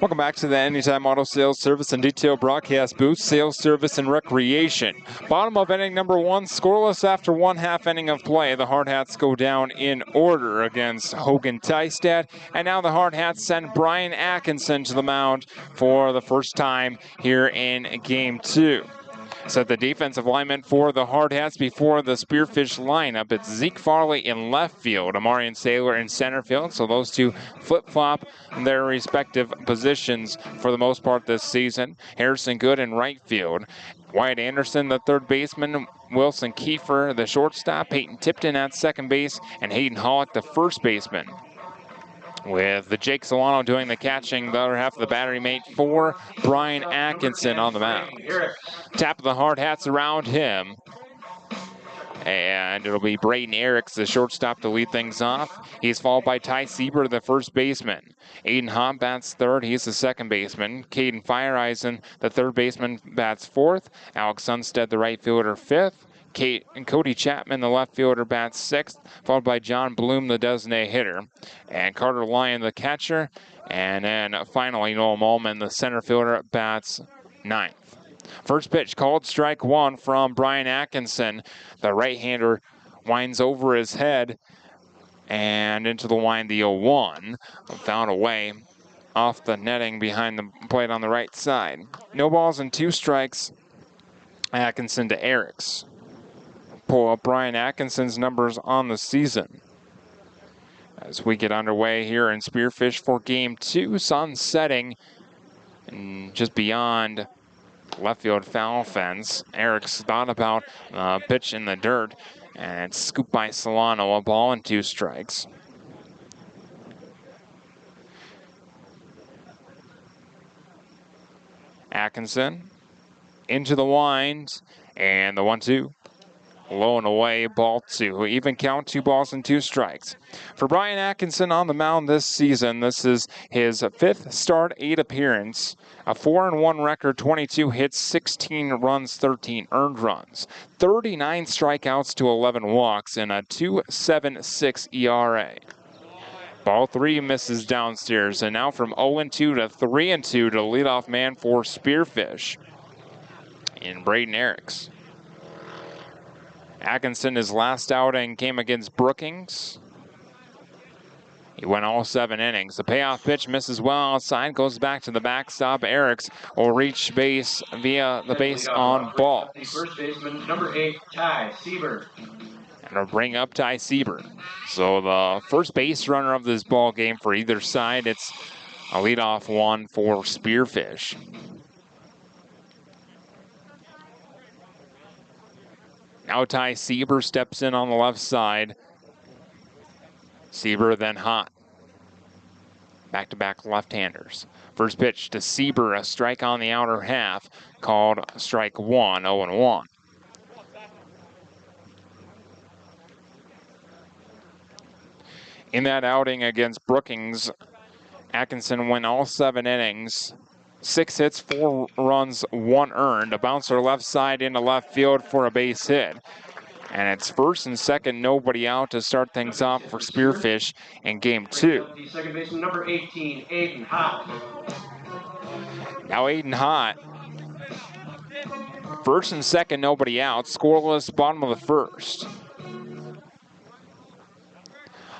Welcome back to the Anytime Auto Sales Service and Detail Broadcast Booth, Sales Service and Recreation. Bottom of inning number one, scoreless after one half inning of play. The Hardhats go down in order against Hogan Tystad, and now the Hardhats send Brian Atkinson to the mound for the first time here in Game 2. Set the defensive lineman for the Hardhats before the Spearfish lineup. It's Zeke Farley in left field, Amarian Saylor in center field. So those two flip-flop their respective positions for the most part this season. Harrison Good in right field. Wyatt Anderson, the third baseman. Wilson Kiefer, the shortstop. Peyton Tipton at second base. And Hayden Hollick, the first baseman. With the Jake Solano doing the catching, the other half of the battery mate for Brian Atkinson on the mound. Tap of the Hardhats around him. And it'll be Braden Eriks, the shortstop, to lead things off. He's followed by Ty Sieber, the first baseman. Aiden Hahn bats third. He's the second baseman. Caden Fireeisen, the third baseman, bats fourth. Alex Sunstead, the right fielder, fifth. Cody Chapman, the left fielder, bats sixth, followed by John Bloom, the designated hitter. And Carter Lyon, the catcher. And then finally, Noel Mullman, the center fielder, bats ninth. First pitch called strike one from Brian Atkinson. The right-hander winds over his head and into the line, the 0-1. Found a way off the netting behind the plate on the right side. No balls and two strikes. Atkinson to Eriks. Pull up Brian Atkinson's numbers on the season. As we get underway here in Spearfish for Game 2, sun setting and just beyond left field foul fence. Eriks thought about pitch in the dirt and scooped by Solano, a ball and two strikes. Atkinson into the winds and the 1-2. Low and away, ball two. Even count, 2 balls and 2 strikes. For Brian Atkinson on the mound this season, this is his 5th start, 8 appearance. A 4-1 record, 22 hits, 16 runs, 13 earned runs. 39 strikeouts to 11 walks and a 2.76 ERA. Ball 3 misses downstairs, and now from 0-2 to 3-2 to leadoff man for Spearfish in Braden Eriks. Atkinson, his last outing came against Brookings. He went all 7 innings. The payoff pitch misses well outside, goes back to the backstop. Eriks will reach base via the base on balls. First baseman, number 8, Ty Sieber. And it'll bring up Ty Sieber. So the first base runner of this ball game for either side. It's a leadoff one for Spearfish. Now Ty Sieber steps in on the left side. Sieber then hot. Back-to-back left-handers. First pitch to Sieber, a strike on the outer half, called strike 1, 0-1. In that outing against Brookings, Atkinson went all 7 innings. 6 hits, 4 runs, 1 earned. A bouncer left side into left field for a base hit. And it's first and second, nobody out to start things off for Spearfish in Game 2. Second baseman, number 18, Aiden Hott. Now Aiden Hott. First and second, nobody out. Scoreless, bottom of the first.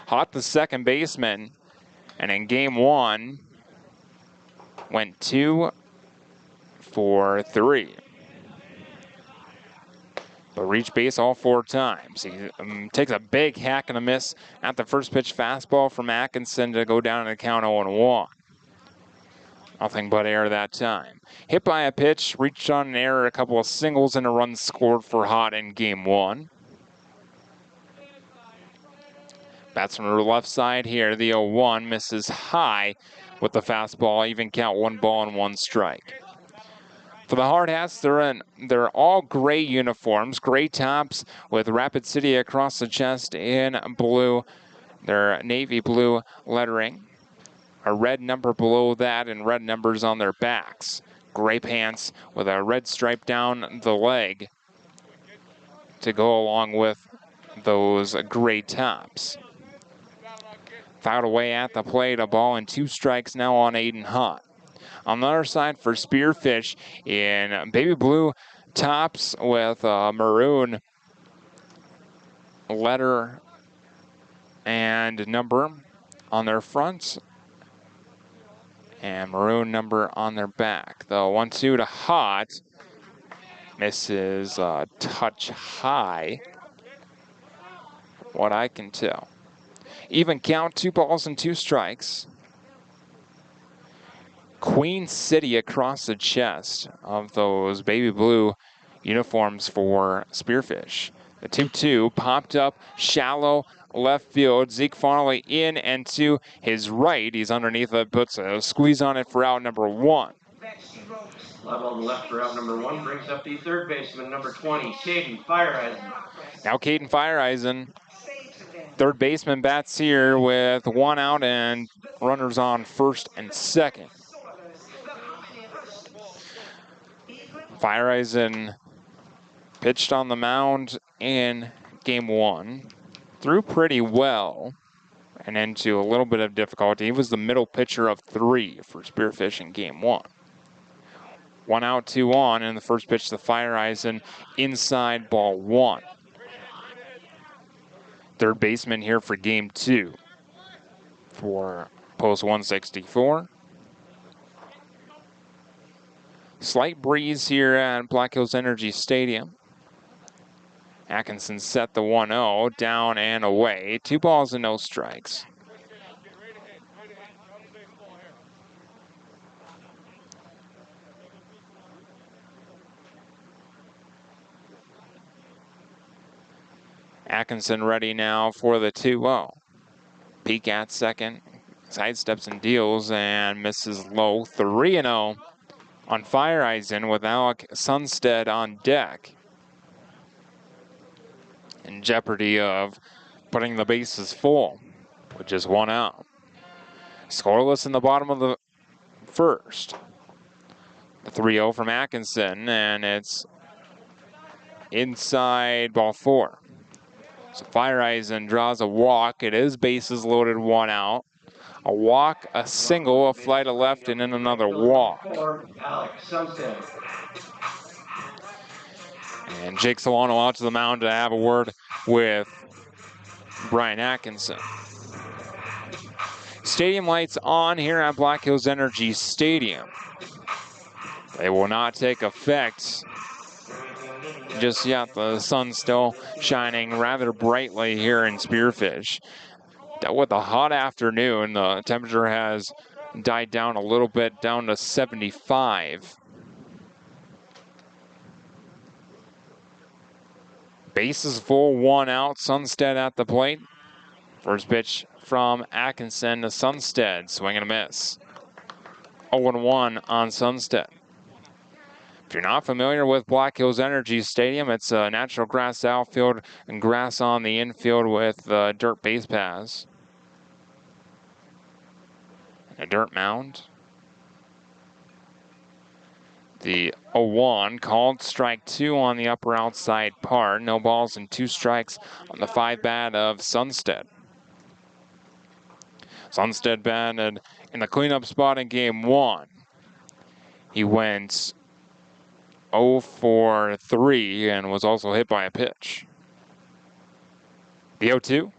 Hott, the second baseman. And in Game 1, went 2 for 3. But reached base all 4 times. He takes a big hack and a miss at the first pitch fastball from Atkinson to go down in the count 0-1. Nothing but air that time. Hit by a pitch, reached on an error, a couple of singles and a run scored for Hott in Game 1. Bats from the left side here. The 0-1 misses high with the fastball. Even count, 1 ball and 1 strike. For the Hardhats, they're all gray uniforms, gray tops with Rapid City across the chest in blue. Their navy blue lettering. A red number below that and red numbers on their backs. Gray pants with a red stripe down the leg to go along with those gray tops. Fouled away at the plate, a ball and 2 strikes now on Aiden Hott. On the other side for Spearfish in baby blue tops with maroon letter and number on their fronts and maroon number on their back. The 1-2 to Hot misses a touch high, what I can tell. Even count, 2 balls and 2 strikes. Queen City across the chest of those baby blue uniforms for Spearfish. The 2-2 popped up shallow left field. Zeke Farley in and to his right. He's underneath it, puts a squeeze on it for out number 1. Level left for out number 1 brings up the third baseman, number 20, Caden Fireeisen. Now Caden Fireeisen, third baseman, bats here with 1 out and runners on first and second. Fireeisen pitched on the mound in game 1, threw pretty well and into a little bit of difficulty. He was the middle pitcher of 3 for Spearfish in game 1. 1 out, 2 on, and the first pitch to Fireeisen, inside, ball 1. Third baseman here for game 2 for post 164. Slight breeze here at Black Hills Energy Stadium. Atkinson set the 1-0, down and away. 2 balls and no strikes. Atkinson ready now for the 2-0. Peek at second, sidesteps and deals and misses low. 3-0 on Fireeisen with Alec Sunstead on deck. In jeopardy of putting the bases full with just 1 out. Scoreless in the bottom of the first. The 3-0 from Atkinson, and it's inside, ball 4. So Fireeisen draws a walk. It is bases loaded, 1 out. A walk, a single, a fly to left, and then another walk. And Jake Solano out to the mound to have a word with Brian Atkinson. Stadium lights on here at Black Hills Energy Stadium. They will not take effect just yet. The sun's still shining rather brightly here in Spearfish. With a hot afternoon, the temperature has died down a little bit, down to 75. Bases full, 1 out. Sunstead at the plate. First pitch from Atkinson to Sunstead. Swing and a miss. 0-1 on Sunstead. If you're not familiar with Black Hills Energy Stadium, it's a natural grass outfield and grass on the infield with dirt base paths. A dirt mound. The 0-1 called strike 2 on the upper outside part. No balls and 2 strikes on the 5 bat of Sunstead. Sunstead batted in the cleanup spot in game 1. He went 0 for 3 and was also hit by a pitch. The 0-2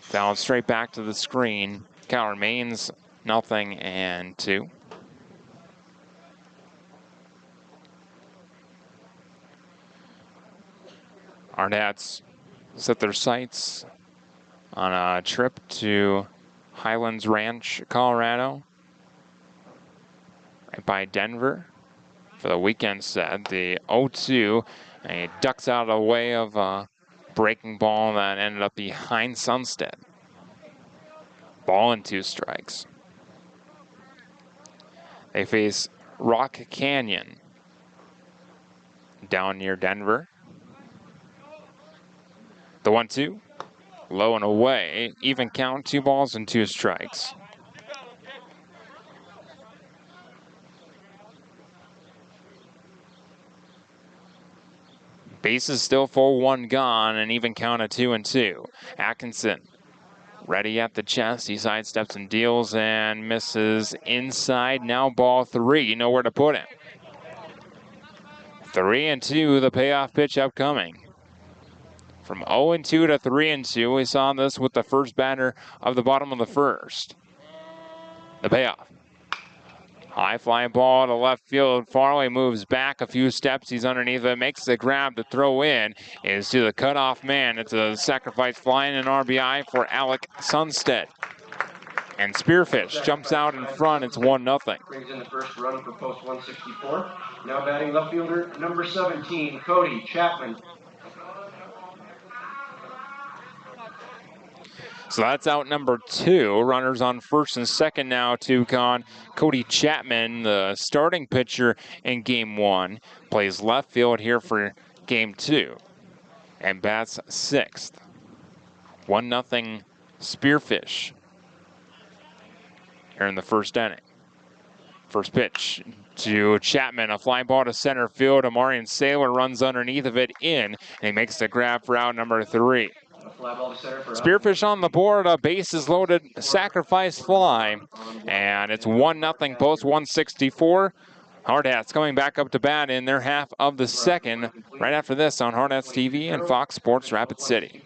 fouled straight back to the screen. Count remains 0-2. Hardhats set their sights on a trip to Highlands Ranch, Colorado, right by Denver for the weekend set. The 0-2, and he ducks out of the way of a breaking ball that ended up behind Sunstead. Ball and 2 strikes. They face Rock Canyon down near Denver. The 1-2, low and away. Even count, 2 balls and 2 strikes. Bases still full, 1 gone, and even count of 2-2. Atkinson Ready at the chest. He sidesteps and deals and misses inside. Now ball 3. You know where to put it. 3-2, the payoff pitch upcoming. From 0-2 to 3-2, we saw this with the first batter of the bottom of the first. The payoff. High fly ball to left field. Farley moves back a few steps. He's underneath it. Makes the grab to throw in. Is to the cutoff man. It's a sacrifice fly and an RBI for Alec Sunstead. And Spearfish jumps out in front. It's 1-0. Brings in the first run for post 164. Now batting left fielder number 17, Cody Chapman. So that's out number 2. Runners on first and second now to con Cody Chapman, the starting pitcher in game 1. Plays left field here for game 2. And bats 6th. 1-0 Spearfish here in the first inning. First pitch to Chapman, a fly ball to center field. Amarian Saylor runs underneath of it in, and he makes the grab for out number 3. Spearfish on the board, a bases loaded sacrifice fly, and it's 1-0 post 164. Hardhats coming back up to bat in their half of the second, right after this on Hardhats TV and Fox Sports Rapid City.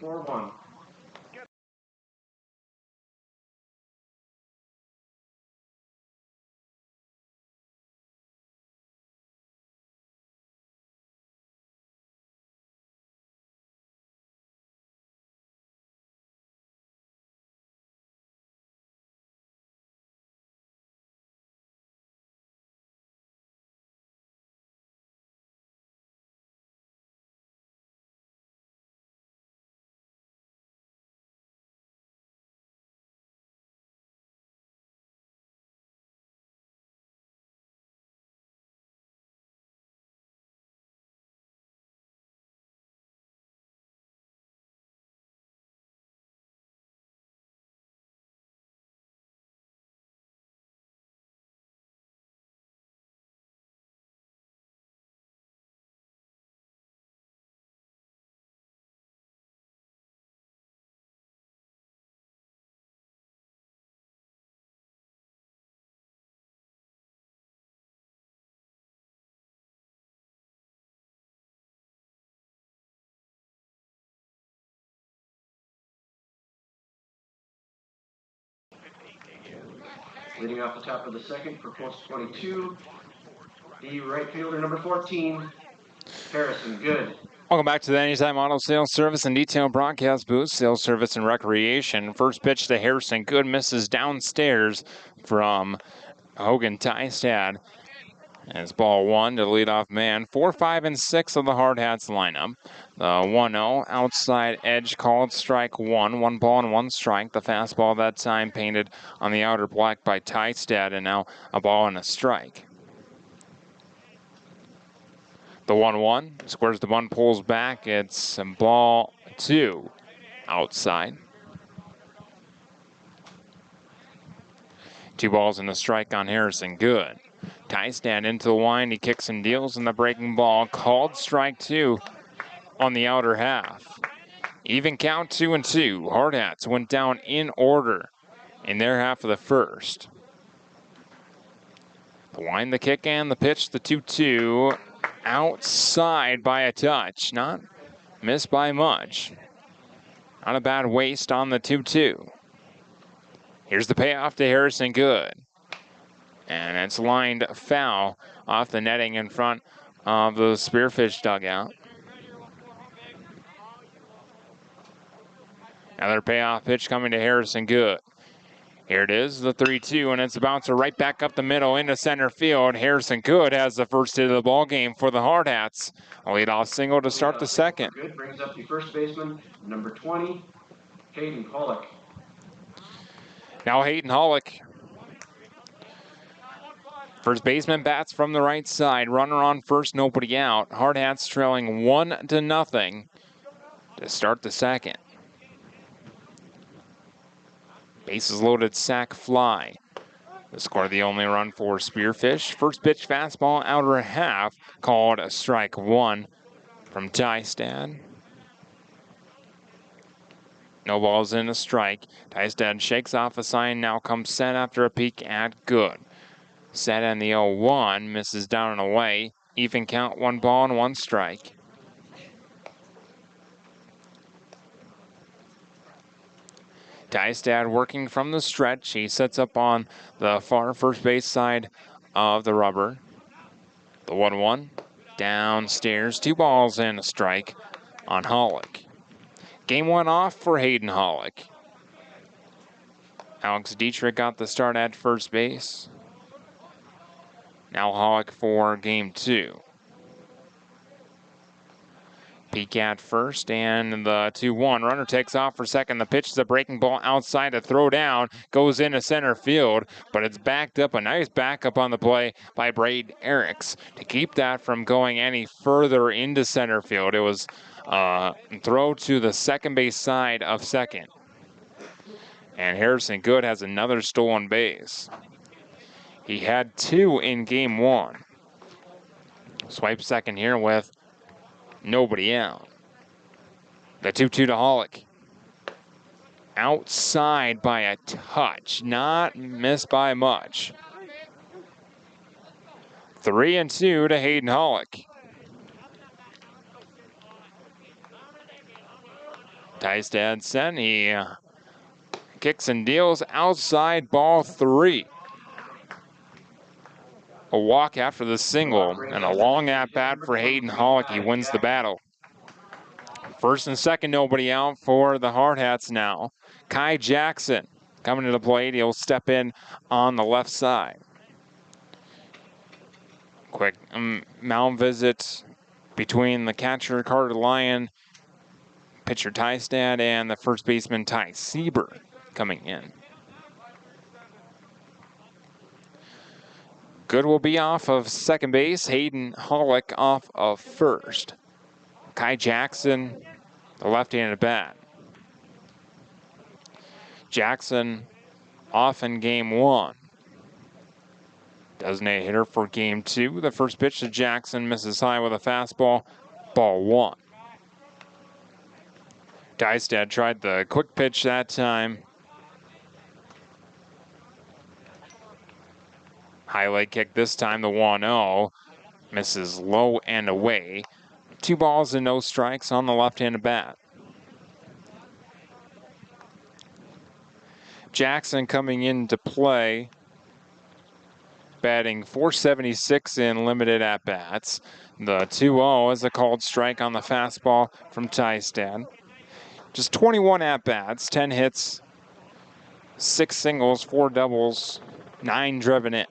Leading off the top of the second for post 22, the right fielder number 14, Harrison Good. Welcome back to the Anytime Auto Sales Service and Detail Broadcast Booth, Sales Service and Recreation. First pitch to Harrison Good, misses downstairs from Hogan Tystad. And it's ball 1 to leadoff man. 4, 5, and 6 of the Hardhats lineup. The 1-0 outside edge called strike 1. 1 ball and 1 strike. The fastball that time painted on the outer black by Tystad, and now a ball and a strike. The 1-1 squares the bunt, pulls back. It's ball 2 outside. 2 balls and a strike on Harrison Good. Tystad into the line, he kicks and deals, and the breaking ball called strike 2 on the outer half. Even count 2-2. Hardhats went down in order in their half of the first. The line, the kick, and the pitch, the 2-2. Outside by a touch, not missed by much. Not a bad waste on the 2-2. Here's the payoff to Harrison Good. And it's lined foul off the netting in front of the Spearfish dugout. Another payoff pitch coming to Harrison Good. Here it is, the 3-2, and it's a bouncer right back up the middle into center field. Harrison Good has the first hit of the ball game for the Hardhats. A leadoff single to start the second. Good brings up the first baseman, number 20, Hayden Pollock. Now Hayden Hollick. First baseman bats from the right side. Runner on first, nobody out. Hardhats trailing 1-0 to start the second. Bases loaded, sac fly. The score, the only run for Spearfish. First pitch fastball, outer half, called a strike 1 from Tystad. No balls in a strike. Tystad shakes off a sign, now comes set after a peek at good. Set in the 0-1, misses down and away. Even count, 1 ball and 1 strike. Tystad working from the stretch. He sets up on the far first base side of the rubber. The 1-1, downstairs, 2 balls and a strike on Hollick. Game 1 off for Hayden Hollick. Alex Dietrich got the start at first base. Now Hollick for game 2. Peek at first, and the 2-1. Runner takes off for second. The pitch is a breaking ball outside, a throw down, goes into center field, but it's backed up. A nice backup on the play by Braden Eriks to keep that from going any further into center field. It was a throw to the second base side of second. And Harrison Good has another stolen base. He had 2 in game 1. Swipe second here with nobody out. The 2-2 to Hollick. Outside by a touch, not missed by much. 3-2 to Hayden Hollick. Tystad sent, he kicks and deals outside, ball 3. A walk after the single and a long at-bat for Hayden Hollick. He wins the battle. First and second, nobody out for the Hardhats now. Kai Jackson coming to the plate. He'll step in on the left side. Quick mound visit between the catcher, Carter Lyon, pitcher Tystad, and the first baseman, Ty Sieber, coming in. Good will be off of second base. Hayden Hollick off of first. Kai Jackson, the left-handed bat. Jackson off in game 1. Designated hitter for game 2. The first pitch to Jackson misses high with a fastball, ball 1. Tystad tried the quick pitch that time. Highlight kick this time, the 1-0. Misses low and away. 2 balls and no strikes on the left-handed bat. Jackson coming into play, batting .476 in limited at-bats. The 2-0 is a called strike on the fastball from Tystad. Just 21 at-bats, 10 hits, 6 singles, 4 doubles, 9 driven in.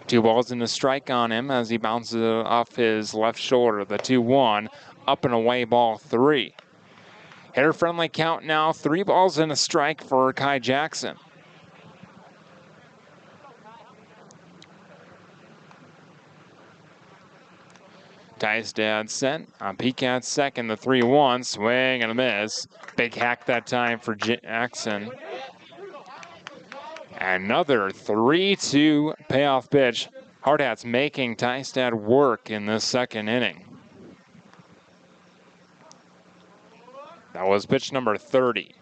2 balls and a strike on him as he bounces it off his left shoulder. The 2-1, up and away, ball 3. Hitter-friendly count now, 3 balls and a strike for Kai Jackson. Tystad sent, on peek at second, the 3-1, swing and a miss. Big hack that time for Jackson. Another 3-2 payoff pitch. Hardhats making Tystad work in this second inning. That was pitch number 30.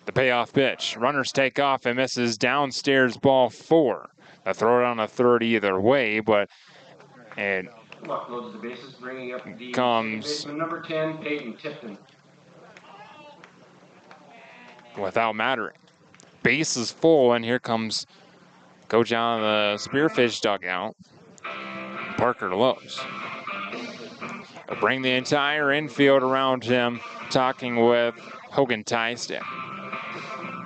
The payoff pitch. Runners take off and misses downstairs, ball 4. The throw down to third either way, but it Loads the bases, bringing up the comes baseman number 10, Peyton Tipton. Without mattering. Base is full, and here comes coach out of the Spearfish dugout, Parker Lopes. He'll bring the entire infield around him, talking with Hogan Tystad.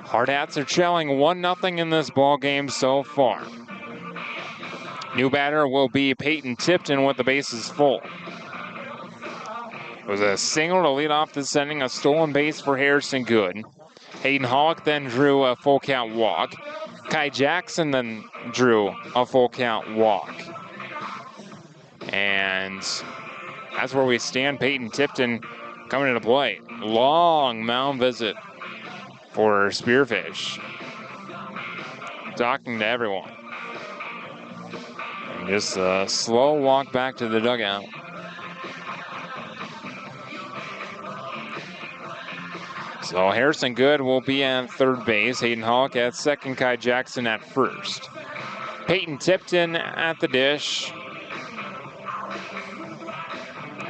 Hardhats are trailing 1-0 in this ball game so far. New batter will be Peyton Tipton with the bases full. It was a single to lead off this inning, a stolen base for Harrison Good. Hayden Hollick then drew a full count walk. Kai Jackson then drew a full count walk. And that's where we stand. Peyton Tipton coming into play. Long mound visit for Spearfish. Talking to everyone. And just a slow walk back to the dugout. So Harrison Good will be at third base, Hayden Hawk at second, Kai Jackson at first. Peyton Tipton at the dish.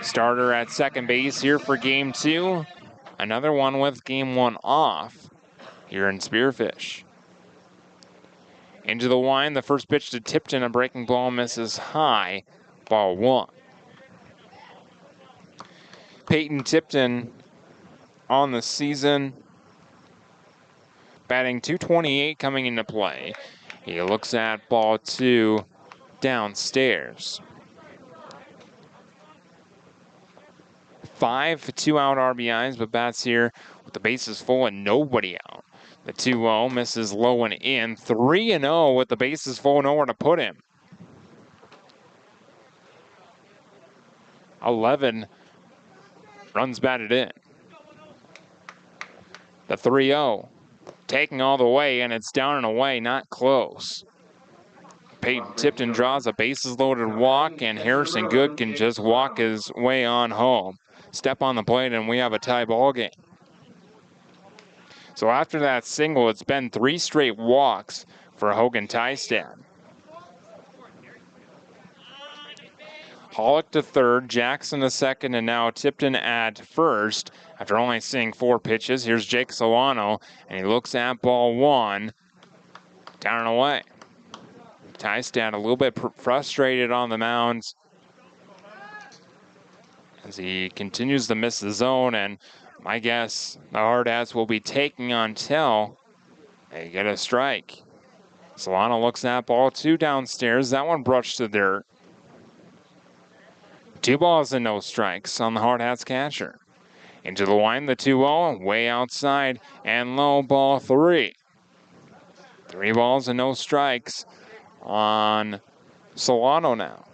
Starter at second base here for game 2. Another one with game 1 off here in Spearfish. Into the line, the first pitch to Tipton, a breaking ball misses high, ball 1. Peyton Tipton on the season, batting .228 coming into play. He looks at ball 2 downstairs. 5 2-out RBIs, but bats here with the bases full and nobody out. The 2-0 misses low and in. 3-0 with the bases full, nowhere to put him. 11 runs batted in. The 3-0 taking all the way, and it's down and away, not close. Peyton Tipton draws a bases loaded walk, and Harrison Good can just walk his way on home. Step on the plate, and we have a tie ball game. So after that single, it's been 3 straight walks for Hogan Tystad. Hollick to third, Jackson to second, and now Tipton at first. After only seeing 4 pitches, here's Jake Solano, and he looks at ball 1, down and away. Tystad a little bit frustrated on the mound as he continues to miss the zone, and my guess, the Hardhats will be taking until they get a strike. Solano looks at ball 2 downstairs. That one brushed to dirt. 2 balls and no strikes on the Hardhats catcher. Into the line, the 2-0, way outside, and low, ball 3. 3 balls and no strikes on Solano now.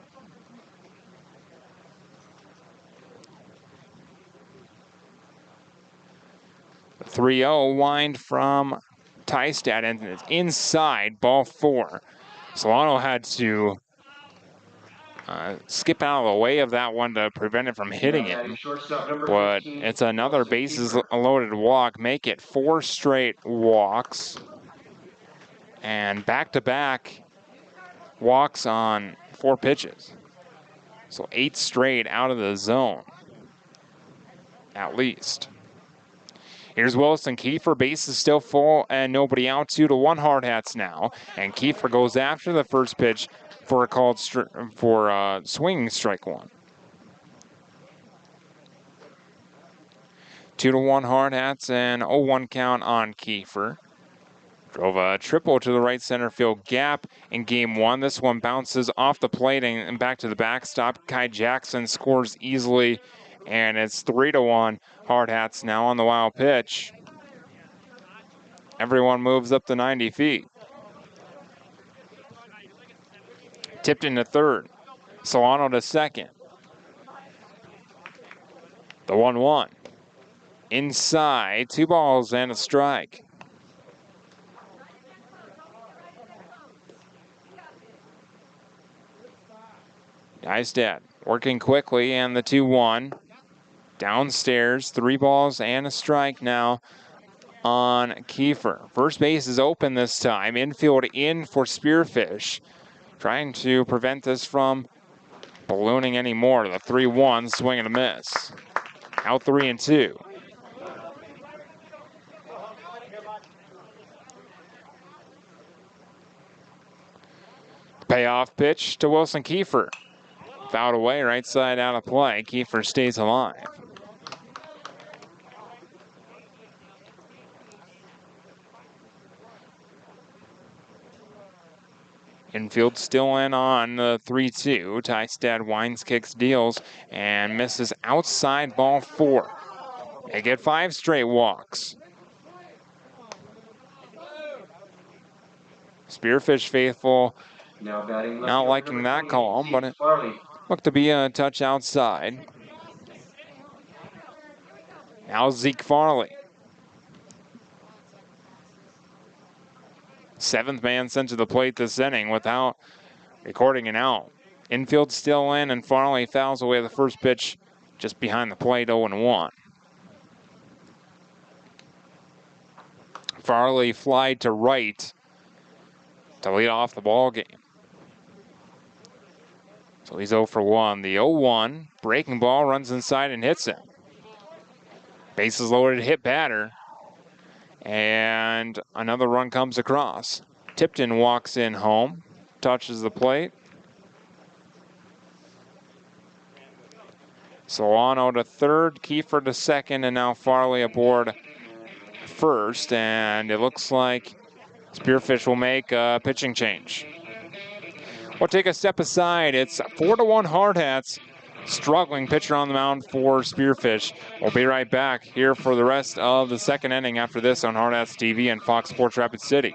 The 3-0 wind from Tystad, and it's inside, ball 4. Solano had to skip out of the way of that one to prevent it from hitting him. But it's another bases loaded walk, make it 4 straight walks. And back-to-back walks on 4 pitches. So 8 straight out of the zone, at least. Here's Wilson Kiefer, base is still full and nobody out. 2-1 Hardhats now. And Kiefer goes after the first pitch for a called swinging strike 1. 2-1 Hardhats and 0-1 count on Kiefer. Drove a triple to the right center field gap in game 1. This one bounces off the plate and back to the backstop. Kai Jackson scores easily, and it's 3-1 Hardhats now on the wild pitch. Everyone moves up to 90 feet. Tipton to third. Solano to second. The 1-1. Inside, 2 balls and a strike. Tystad working quickly, and the 2-1. Downstairs, 3 balls and a strike now on Kiefer. First base is open this time. Infield in for Spearfish. Trying to prevent this from ballooning anymore. The 3-1, swing and a miss. Out 3-2. Payoff pitch to Wilson Kiefer. Fouled away, right side out of play. Kiefer stays alive. Infield still in on the 3-2. Tystad winds, kicks, deals, and misses outside, ball 4. They get 5 straight walks. Spearfish faithful not liking that call, but it looked to be a touch outside. Now Zeke Farley. 7th man sent to the plate this inning without recording an out. Infield still in, and Farley fouls away the first pitch just behind the plate, 0-1. Farley fly to right to lead off the ball game. So he's 0 for 1. The 0-1, breaking ball, runs inside and hits it. Bases loaded, hit batter. And another run comes across. Tipton walks in home, touches the plate. Solano to third, Kiefer to second, and now Farley aboard first. And it looks like Spearfish will make a pitching change. We'll take a step aside. It's 4-1 Hardhats. Struggling pitcher on the mound for Spearfish. We'll be right back here for the rest of the second inning after this on Hardhats TV and Fox Sports Rapid City.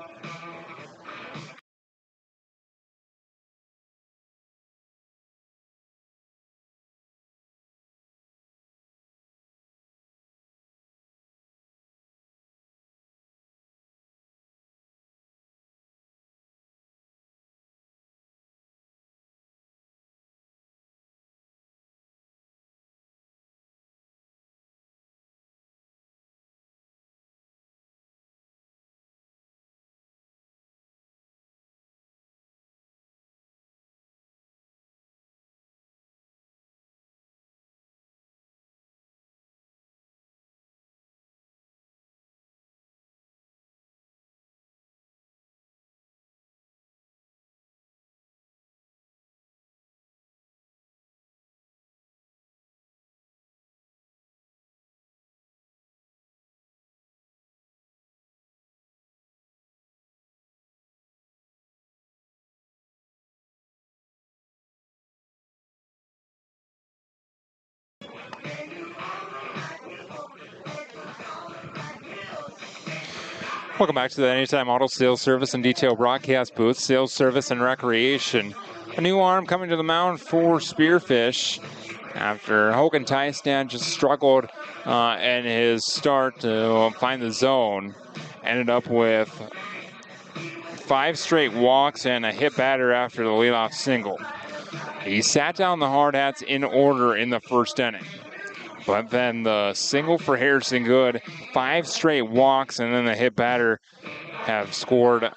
Welcome back to the Anytime Auto Sales Service and Detail Broadcast Booth, Sales Service and Recreation. A new arm coming to the mound for Spearfish after Hogan Tystad just struggled in his start to find the zone. Ended up with 5 straight walks and a hit batter after the leadoff single. He sat down the Hardhats in order in the first inning. But then the single for Harrison Good, 5 straight walks, and then the hit batter have scored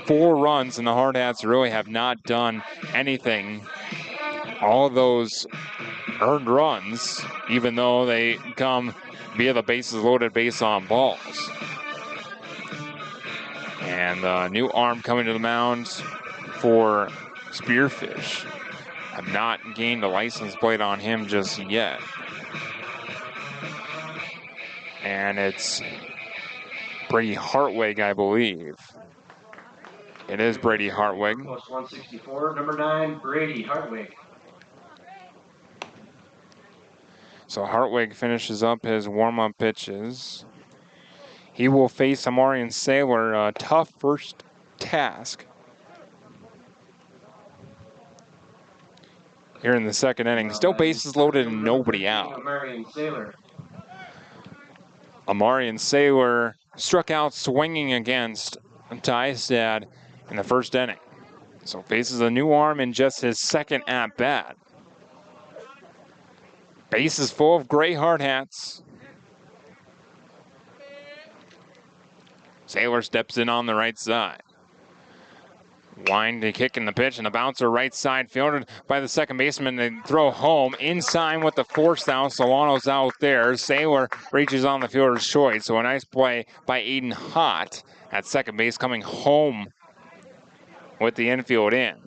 4 runs, and the Hardhats really have not done anything. All of those earned runs, even though they come via the bases loaded base on balls. And the new arm coming to the mound for Spearfish. Have not gained a license plate on him just yet. And it's Brady Hartwig, I believe. It is Brady Hartwig. Post 164, number 9, Brady Hartwig. So Hartwig finishes up his warm-up pitches. He will face Amarian Saylor, a tough first task here in the second inning. Still bases loaded and nobody out. Amarian Saylor struck out swinging against Tystad in the first inning. So faces a new arm in just his second at-bat. Bases full of gray Hardhats. Saylor steps in on the right side. Wind to kick in the pitch, and the bouncer right side fielded by the second baseman. They throw home inside with the force now. Solano's out there. Saylor reaches on the fielder's choice. So a nice play by Aiden Hott at second base, coming home with the infield in.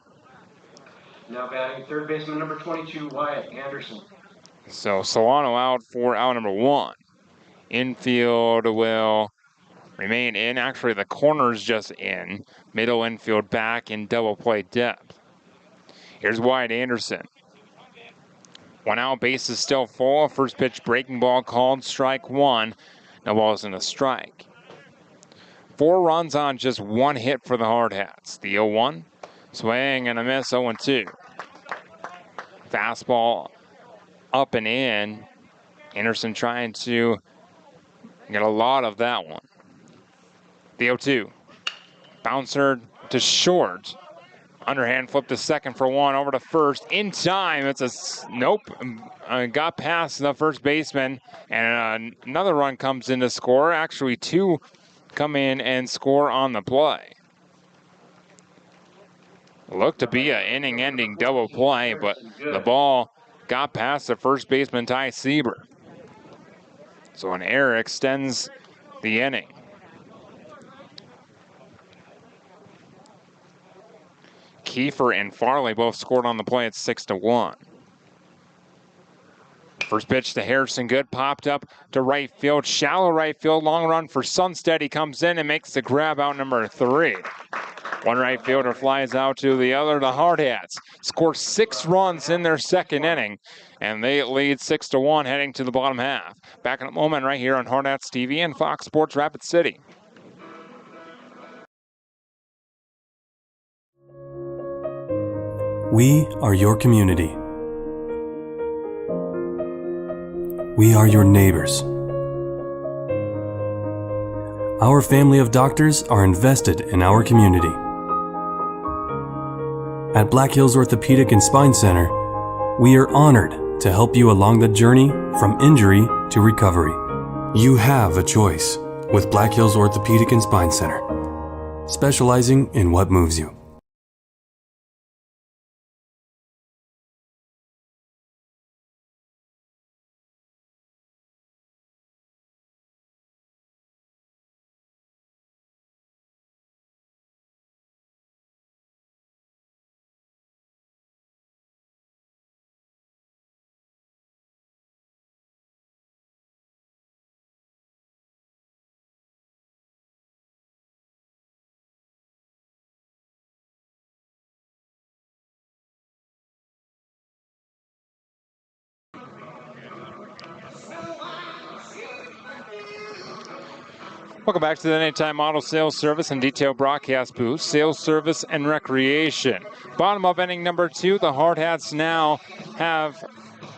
Now batting third baseman number 22, Wyatt Anderson. So Solano out for out number 1. Infield will remain in. Actually, the corner's just in. Middle infield back in double play depth. Here's Wyatt Anderson. 1 out, base is still full. First pitch breaking ball called, strike 1. No balls and a strike. 4 runs on just 1 hit for the Hardhats. The 0-1, swing and a miss, 0-2. Fastball up and in. Anderson trying to get a lot of that one. The 0-2. Bouncer to short. Underhand flip to second for 1, over to first. In time, it's a nope. Got past the first baseman, and another run comes in to score. Actually, 2 come in and score on the play. Looked to be an inning-ending double play, but the ball got past the first baseman, Ty Sieber. So an error extends the inning. Kiefer and Farley both scored on the play at 6-1. First pitch to Harrison, good, popped up to right field, shallow right field, long run for Sunstead. He comes in and makes the grab, out number 3. One right fielder flies out to the other. The Hardhats score 6 runs in their second inning, and they lead 6-1 heading to the bottom half. Back in a moment right here on Hardhats TV and Fox Sports Rapid City. We are your community. We are your neighbors. Our family of doctors are invested in our community. At Black Hills Orthopedic and Spine Center, we are honored to help you along the journey from injury to recovery. You have a choice with Black Hills Orthopedic and Spine Center, specializing in what moves you. Welcome back to the Anytime Auto Sales Service and Detail Broadcast Booth, Sales Service and Recreation. Bottom of inning number 2, the Hardhats now have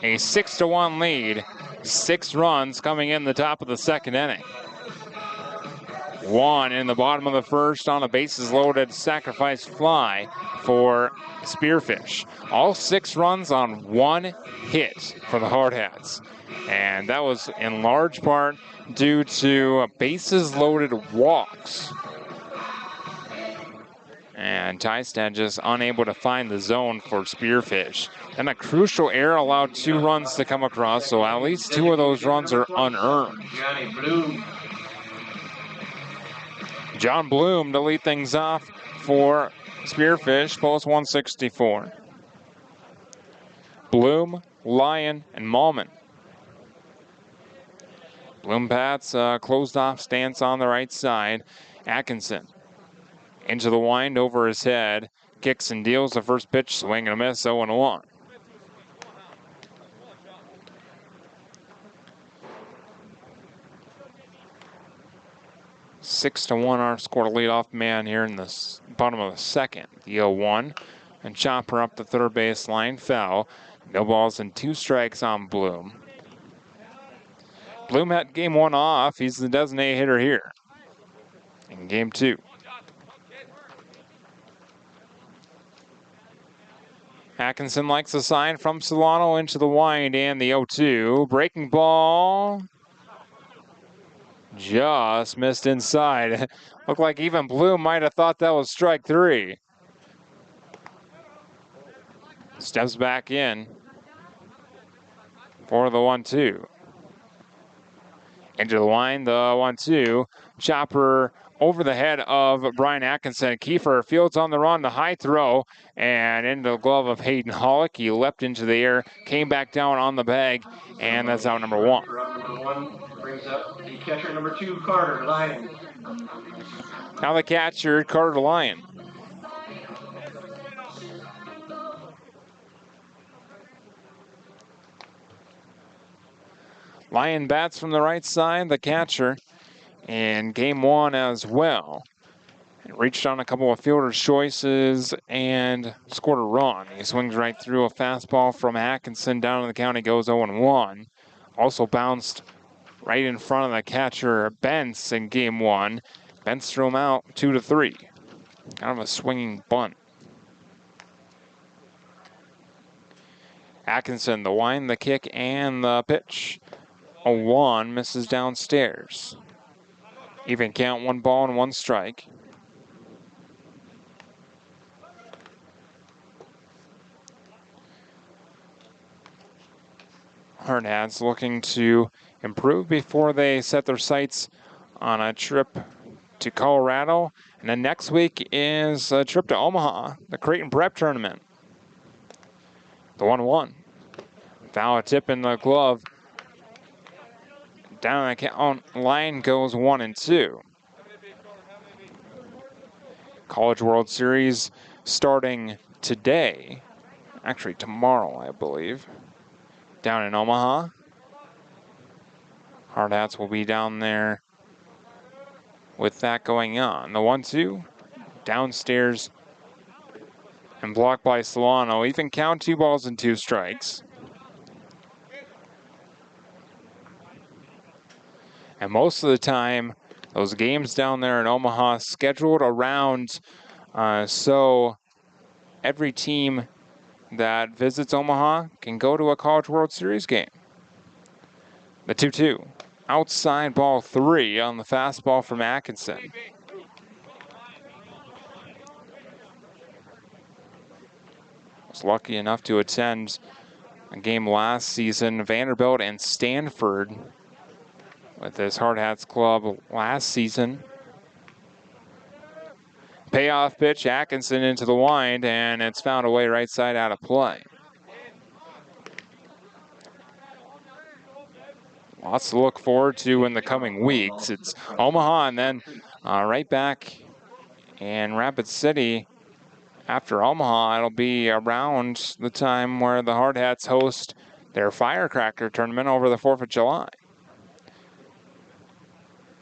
a 6-1 lead. 6 runs coming in the top of the second inning. 1 in the bottom of the first on a bases loaded sacrifice fly for Spearfish. All 6 runs on 1 hit for the Hardhats. And that was in large part due to bases loaded walks. And Tystad just unable to find the zone for Spearfish. And a crucial error allowed 2 runs to come across, so at least 2 of those runs are unearned. John Bloom to lead things off for Spearfish, post 164. Bloom, Lyon, and Malman. Bloom bats closed off stance on the right side. Atkinson into the wind over his head. Kicks and deals the first pitch, swing and a miss, 0-1. Six to 1 our score to lead off man here in the bottom of the second. The 0-1 and chopper up the third base line, foul. No balls and 2 strikes on Bloom. Bloom had game 1 off. He's the designated hitter here in game 2. Atkinson likes the sign from Solano into the wind and the 0-2. Breaking ball. Just missed inside. Looked like even Bloom might have thought that was strike 3. Steps back in for the 1-2. Into the wind, the 1-2. Chopper over the head of Brian Atkinson. Kiefer fields on the run, the high throw, and into the glove of Hayden Hollick. He leapt into the air, came back down on the bag, and that's out number 1. Number 1 brings up the catcher, number 2, Carter Lyon. Now the catcher, Carter Lyon. Lyon bats from the right side, the catcher, in game 1 as well. Reached on a couple of fielder's choices and scored a run. He swings right through a fastball from Atkinson down in the count. He goes 0-1. Also bounced right in front of the catcher, Bentz, in game 1. Bentz threw him out 2-3. Kind of a swinging bunt. Atkinson, the wind, the kick, and the pitch. 0-1 misses downstairs. Even count, 1 ball and 1 strike. Hardhats looking to improve before they set their sights on a trip to Colorado. And then next week is a trip to Omaha, the Creighton Prep Tournament. The 1-1. Foul tip in the glove. Down the count line goes 1-2. College World Series starting today. Actually, tomorrow, I believe. Down in Omaha. Hardhats will be down there with that going on. The 1-2 downstairs and blocked by Solano. Even count, 2 balls and 2 strikes. And most of the time, those games down there in Omaha scheduled around so every team that visits Omaha can go to a College World Series game. The 2-2. Outside ball 3 on the fastball from Atkinson. Was lucky enough to attend a game last season, Vanderbilt and Stanford, with this Hardhats club last season. Payoff pitch, Atkinson into the wind, and it's found away right side out of play. Lots to look forward to in the coming weeks. It's Omaha and then right back in Rapid City. After Omaha, it'll be around the time where the Hardhats host their Firecracker tournament over the 4th of July.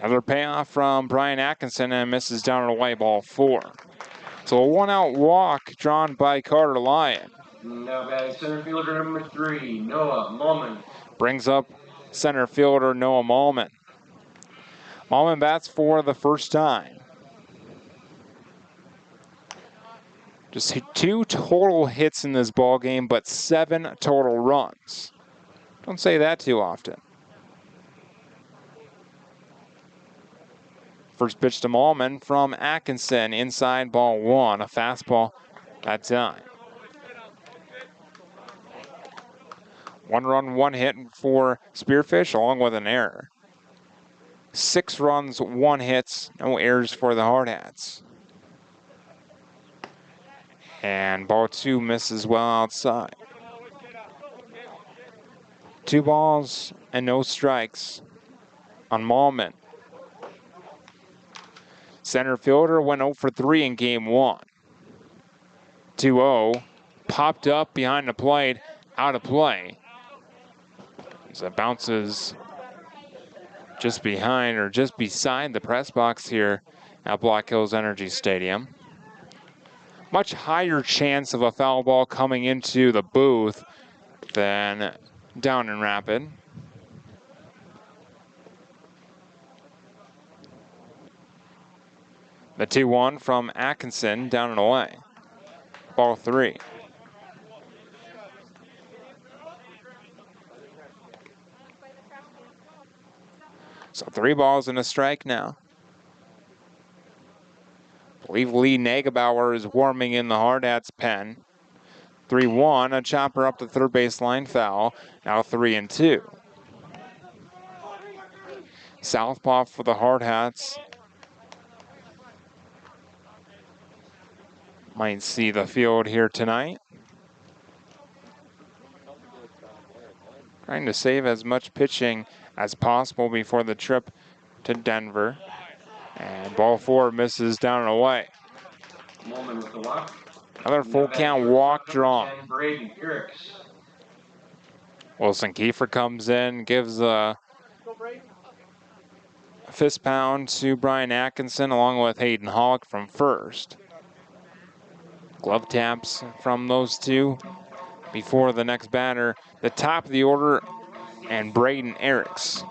Another payoff from Brian Atkinson and misses down and away, ball 4. So a 1-out walk drawn by Carter Lyon. Now batting center fielder number 3, Noah Mulman. Brings up center fielder Noah Mulman. Mulman bats for the first time. Just 2 total hits in this ball game, but 7 total runs. Don't say that too often. First pitch to Mulman from Atkinson, inside ball 1, a fastball that time. 1 run, 1 hit for Spearfish, along with an error. 6 runs, 1 hit, no errors for the Hardhats. And ball 2 misses well outside. 2 balls and no strikes on Mulman. Center fielder went 0 for 3 in game 1. 2-0, popped up behind the plate, out of play. As it bounces just behind or just beside the press box here at Black Hills Energy Stadium. Much higher chance of a foul ball coming into the booth than down in Rapid. The 2-1 from Atkinson, down and away. Ball 3. So 3 balls and a strike now. I believe Lee Nagebauer is warming in the Hardhats pen. 3-1, a chopper up the third baseline, foul. Now 3-2. Southpaw for the Hardhats. Might see the field here tonight. Trying to save as much pitching as possible before the trip to Denver. And ball 4 misses down and away. Mulman with the walk. Another full count walk drawn. Braden Eriks. Wilson Kiefer comes in, gives a fist pound to Brian Atkinson along with Hayden Hollick from first. Glove taps from those two before the next batter. The top of the order, and Braden Eriks.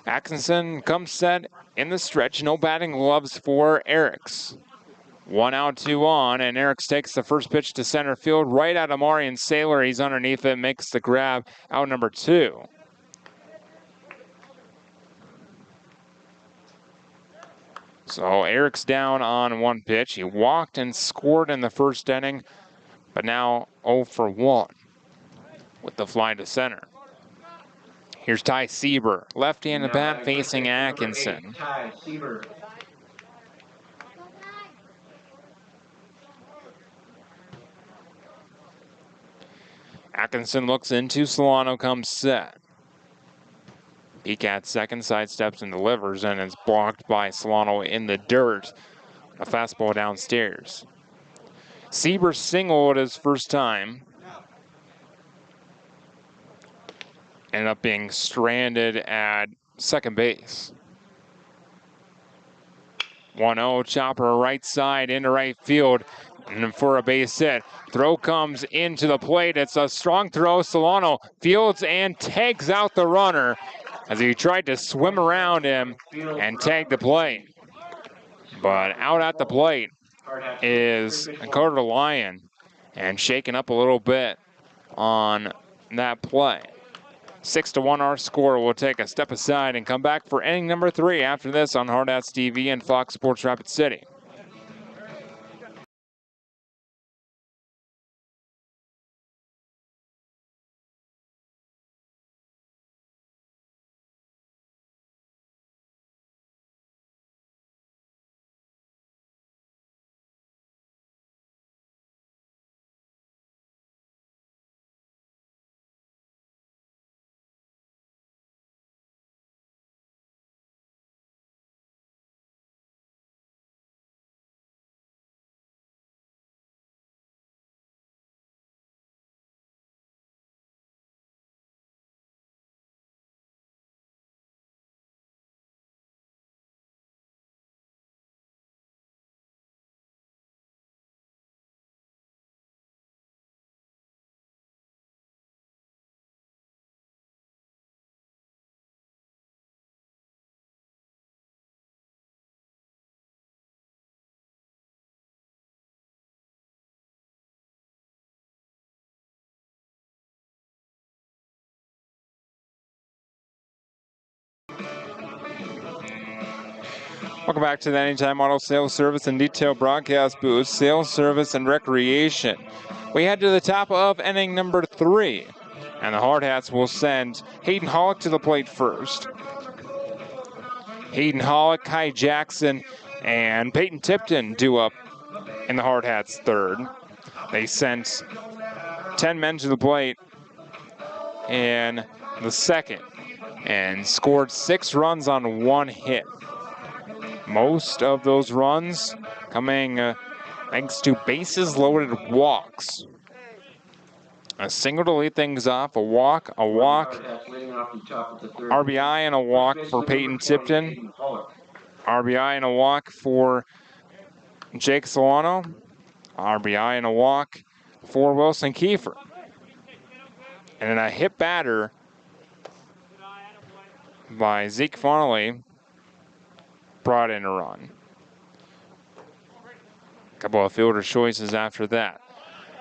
Atkinson comes set in the stretch. No batting gloves for Eriks. 1 out, 2 on, and Eriks takes the first pitch to center field right at Amarian Sailor. He's underneath it, makes the grab, out number 2. So Eriks down on 1 pitch. He walked and scored in the first inning, but now 0 for 1 with the fly to center. Here's Ty Sieber, left-handed bat facing Atkinson. Ty Sieber. Atkinson looks into Solano, comes set. Peek at second, sidesteps and delivers, and it's blocked by Solano in the dirt. A fastball downstairs. Sieber singled his first time. Ended up being stranded at second base. 1-0, chopper right side into right field, and for a base hit. Throw comes into the plate. It's a strong throw. Solano fields and tags out the runner as he tried to swim around him and tag the play. But out at the plate is Carter Lyon, and shaken up a little bit on that play. 6-1 our score. We'll take a step aside and come back for inning number 3 after this on Hardhats TV and Fox Sports Rapid City. Welcome back to the Anytime Auto Sales Service and Detail Broadcast Booth, Sales Service and Recreation. We head to the top of inning number 3, and the Hardhats will send Hayden Hollick to the plate first. Hayden Hollick, Kai Jackson, and Peyton Tipton due up in the Hardhats third. They sent 10 men to the plate in the second and scored 6 runs on 1 hit. Most of those runs coming thanks to bases loaded walks. A single to lead things off, a walk, RBI and a walk for Peyton Tipton, RBI and a walk for Jake Solano, RBI and a walk for Wilson Kiefer. And then a hit batter by Zeke Farley brought in a run. A couple of fielder choices after that.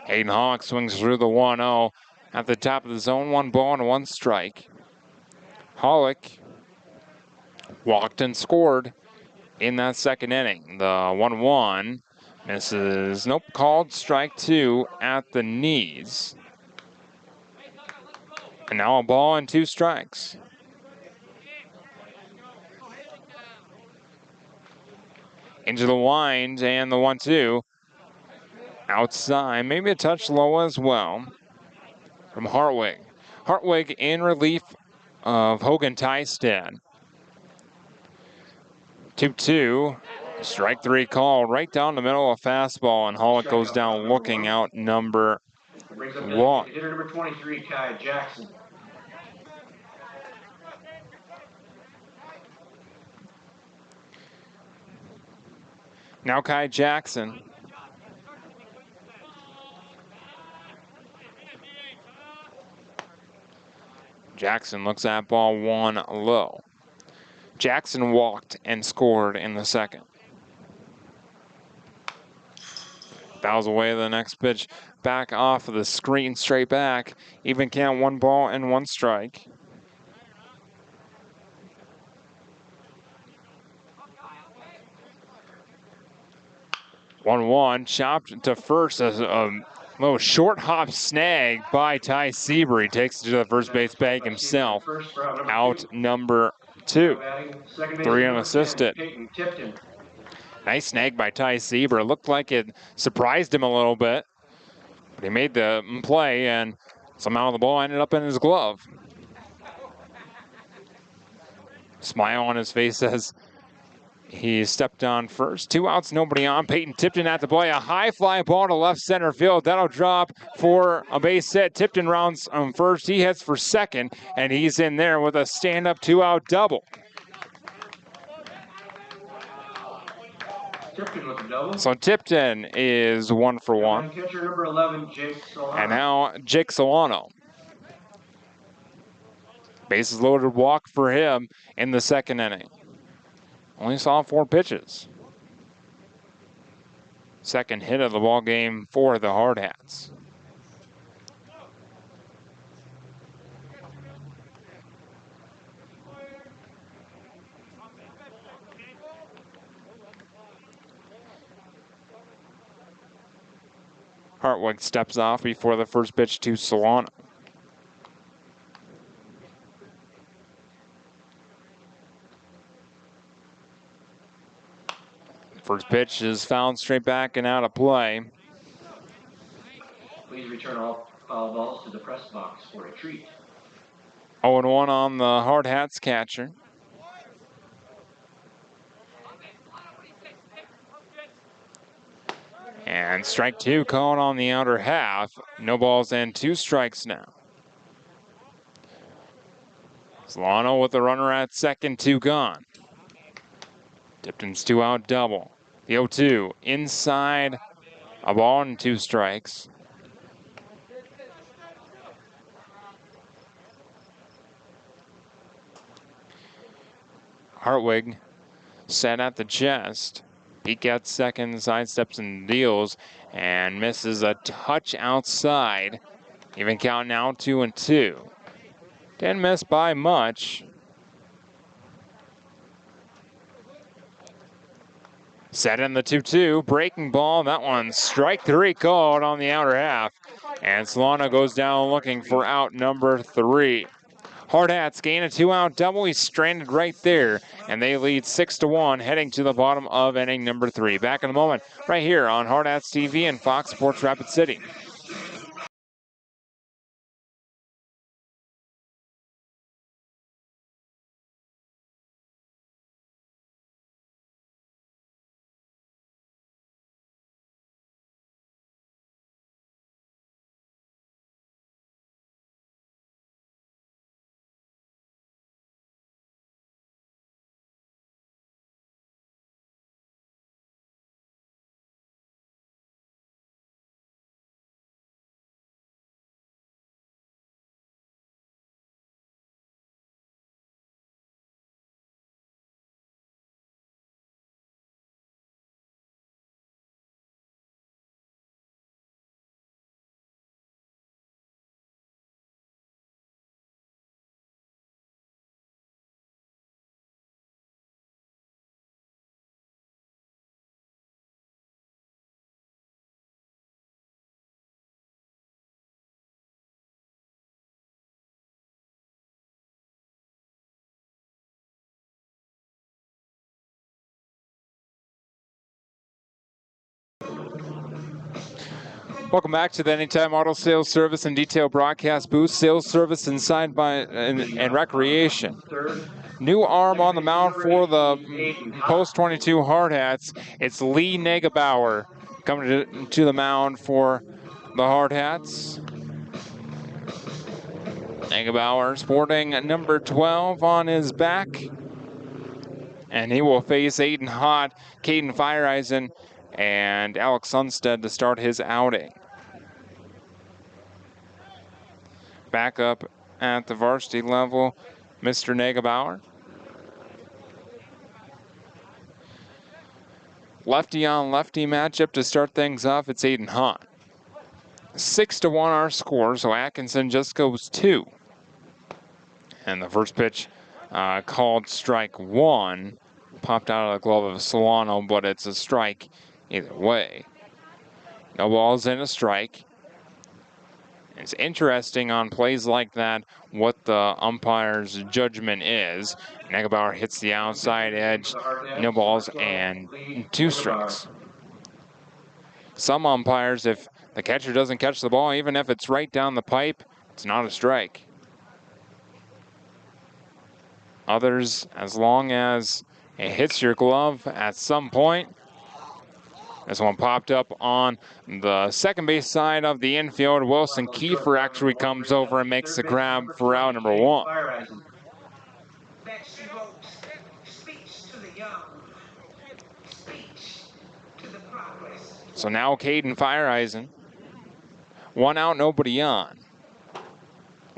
Hayden Hollick swings through the 1-0 at the top of the zone. 1 ball and 1 strike. Hollick walked and scored in that second inning. The 1-1 misses. Nope, called strike 2 at the knees. And now a ball and 2 strikes. Into the wind and the 1-2. Outside, maybe a touch low as well from Hartwig. Hartwig in relief of Hogan Tystad. 2-2. Strike 3 call right down the middle of fastball, and Hollick goes down looking out number 1. Hitter number 23, Kai Jackson. Now Kai Jackson. Jackson looks at ball 1 low. Jackson walked and scored in the second. Fouls away the next pitch back off of the screen, straight back. Even count, 1 ball and 1 strike. One, chopped to first as a little short hop snag by Ty Seabury. Takes it to the first base bag himself. Out number 2. 3 unassisted. Nice snag by Ty Seabury. Looked like it surprised him a little bit. But he made the play, and somehow the ball ended up in his glove. Smile on his face as he stepped on first. 2 outs, nobody on. Peyton Tipton at the play. A high fly ball to left center field. That'll drop for a base hit. Tipton rounds on first. He hits for second, and he's in there with a stand-up 2-out double. Tipton with a double. So Tipton is 1 for 1. Catcher number 11, Jake Solano. And now Jake Solano. Bases loaded walk for him in the second inning. Only saw 4 pitches. Second hit of the ball game for the Hardhats. Hartwig steps off before the first pitch to Solano. First pitch is fouled straight back and out of play. Please return all foul balls to the press box for a treat. 0-1 on the Hardhats catcher. And strike 2 called on the outer half. No balls and 2 strikes now. Solano with the runner at second, 2 gone. Tipton's 2-out double. The 0-2 inside, a ball and 2 strikes. Hartwig set at the chest. Peek at second, sidesteps and deals, and misses a touch outside. Even count now 2-2. Didn't miss by much. Set in the 2-2, breaking ball. That one, strike 3 called on the outer half. And Solano goes down looking for out number 3. Hardhats gain a 2-out double. He's stranded right there, and they lead 6-1, heading to the bottom of inning number 3. Back in a moment, right here on Hardhats TV and Fox Sports Rapid City. Welcome back to the Anytime Auto Sales Service and Detail Broadcast Booth. Sales service inside and recreation. New arm on the mound for the Post 22 Hardhats. It's Lee Negabauer coming to the mound for the Hardhats. Negabauer sporting number 12 on his back. And he will face Aiden Hott, Caden Fireeisen, and Alex Sunstead to start his outing. Back up at the varsity level, Mr. Negabauer. lefty on lefty matchup to start things off. It's Aiden Hahn. 6-1 our score, so Atkinson just goes 2. And the first pitch called strike 1. Popped out of the glove of Solano, but it's a strike either way. No balls and a strike. It's interesting on plays like that what the umpire's judgment is. Negebauer hits the outside edge, no balls and 2 strikes. Some umpires, if the catcher doesn't catch the ball, even if it's right down the pipe, it's not a strike. Others, as long as it hits your glove at some point. This one popped up on the second base side of the infield. Wilson Kiefer actually comes over and makes the grab for out number 1. So now Caden Fireeisen. 1 out, nobody on.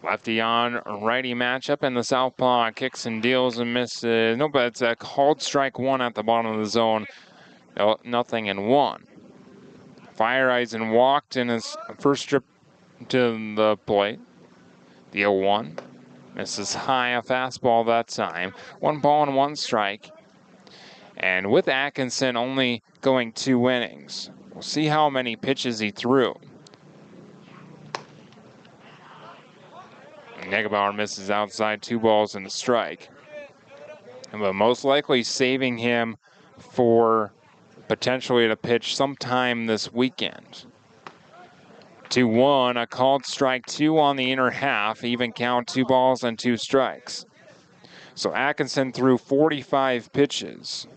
Lefty on righty matchup, and the southpaw kicks and deals and misses. No, but it's a called strike 1 at the bottom of the zone. No, nothing in 1. Fireeisen walked in his first trip to the plate. The 0-1. Misses high, a fastball that time. 1 ball and 1 strike. And with Atkinson only going 2 innings, we'll see how many pitches he threw. Negebauer misses outside, 2 balls and a strike. But most likely saving him for potentially to pitch sometime this weekend. 2-1, a called strike 2 on the inner half, even count, 2 balls and 2 strikes. So Atkinson threw 45 pitches.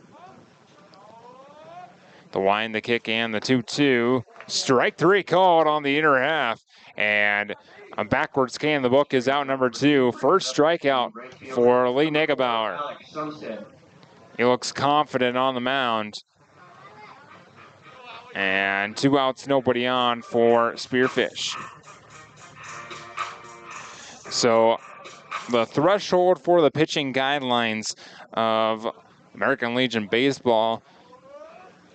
The wind, the kick, and the 2-2. Strike 3 called on the inner half. And a backward scan, the book is out number 2. First strikeout for Lee Negebauer. He looks confident on the mound. And 2 outs, nobody on for Spearfish. So the threshold for the pitching guidelines of American Legion Baseball,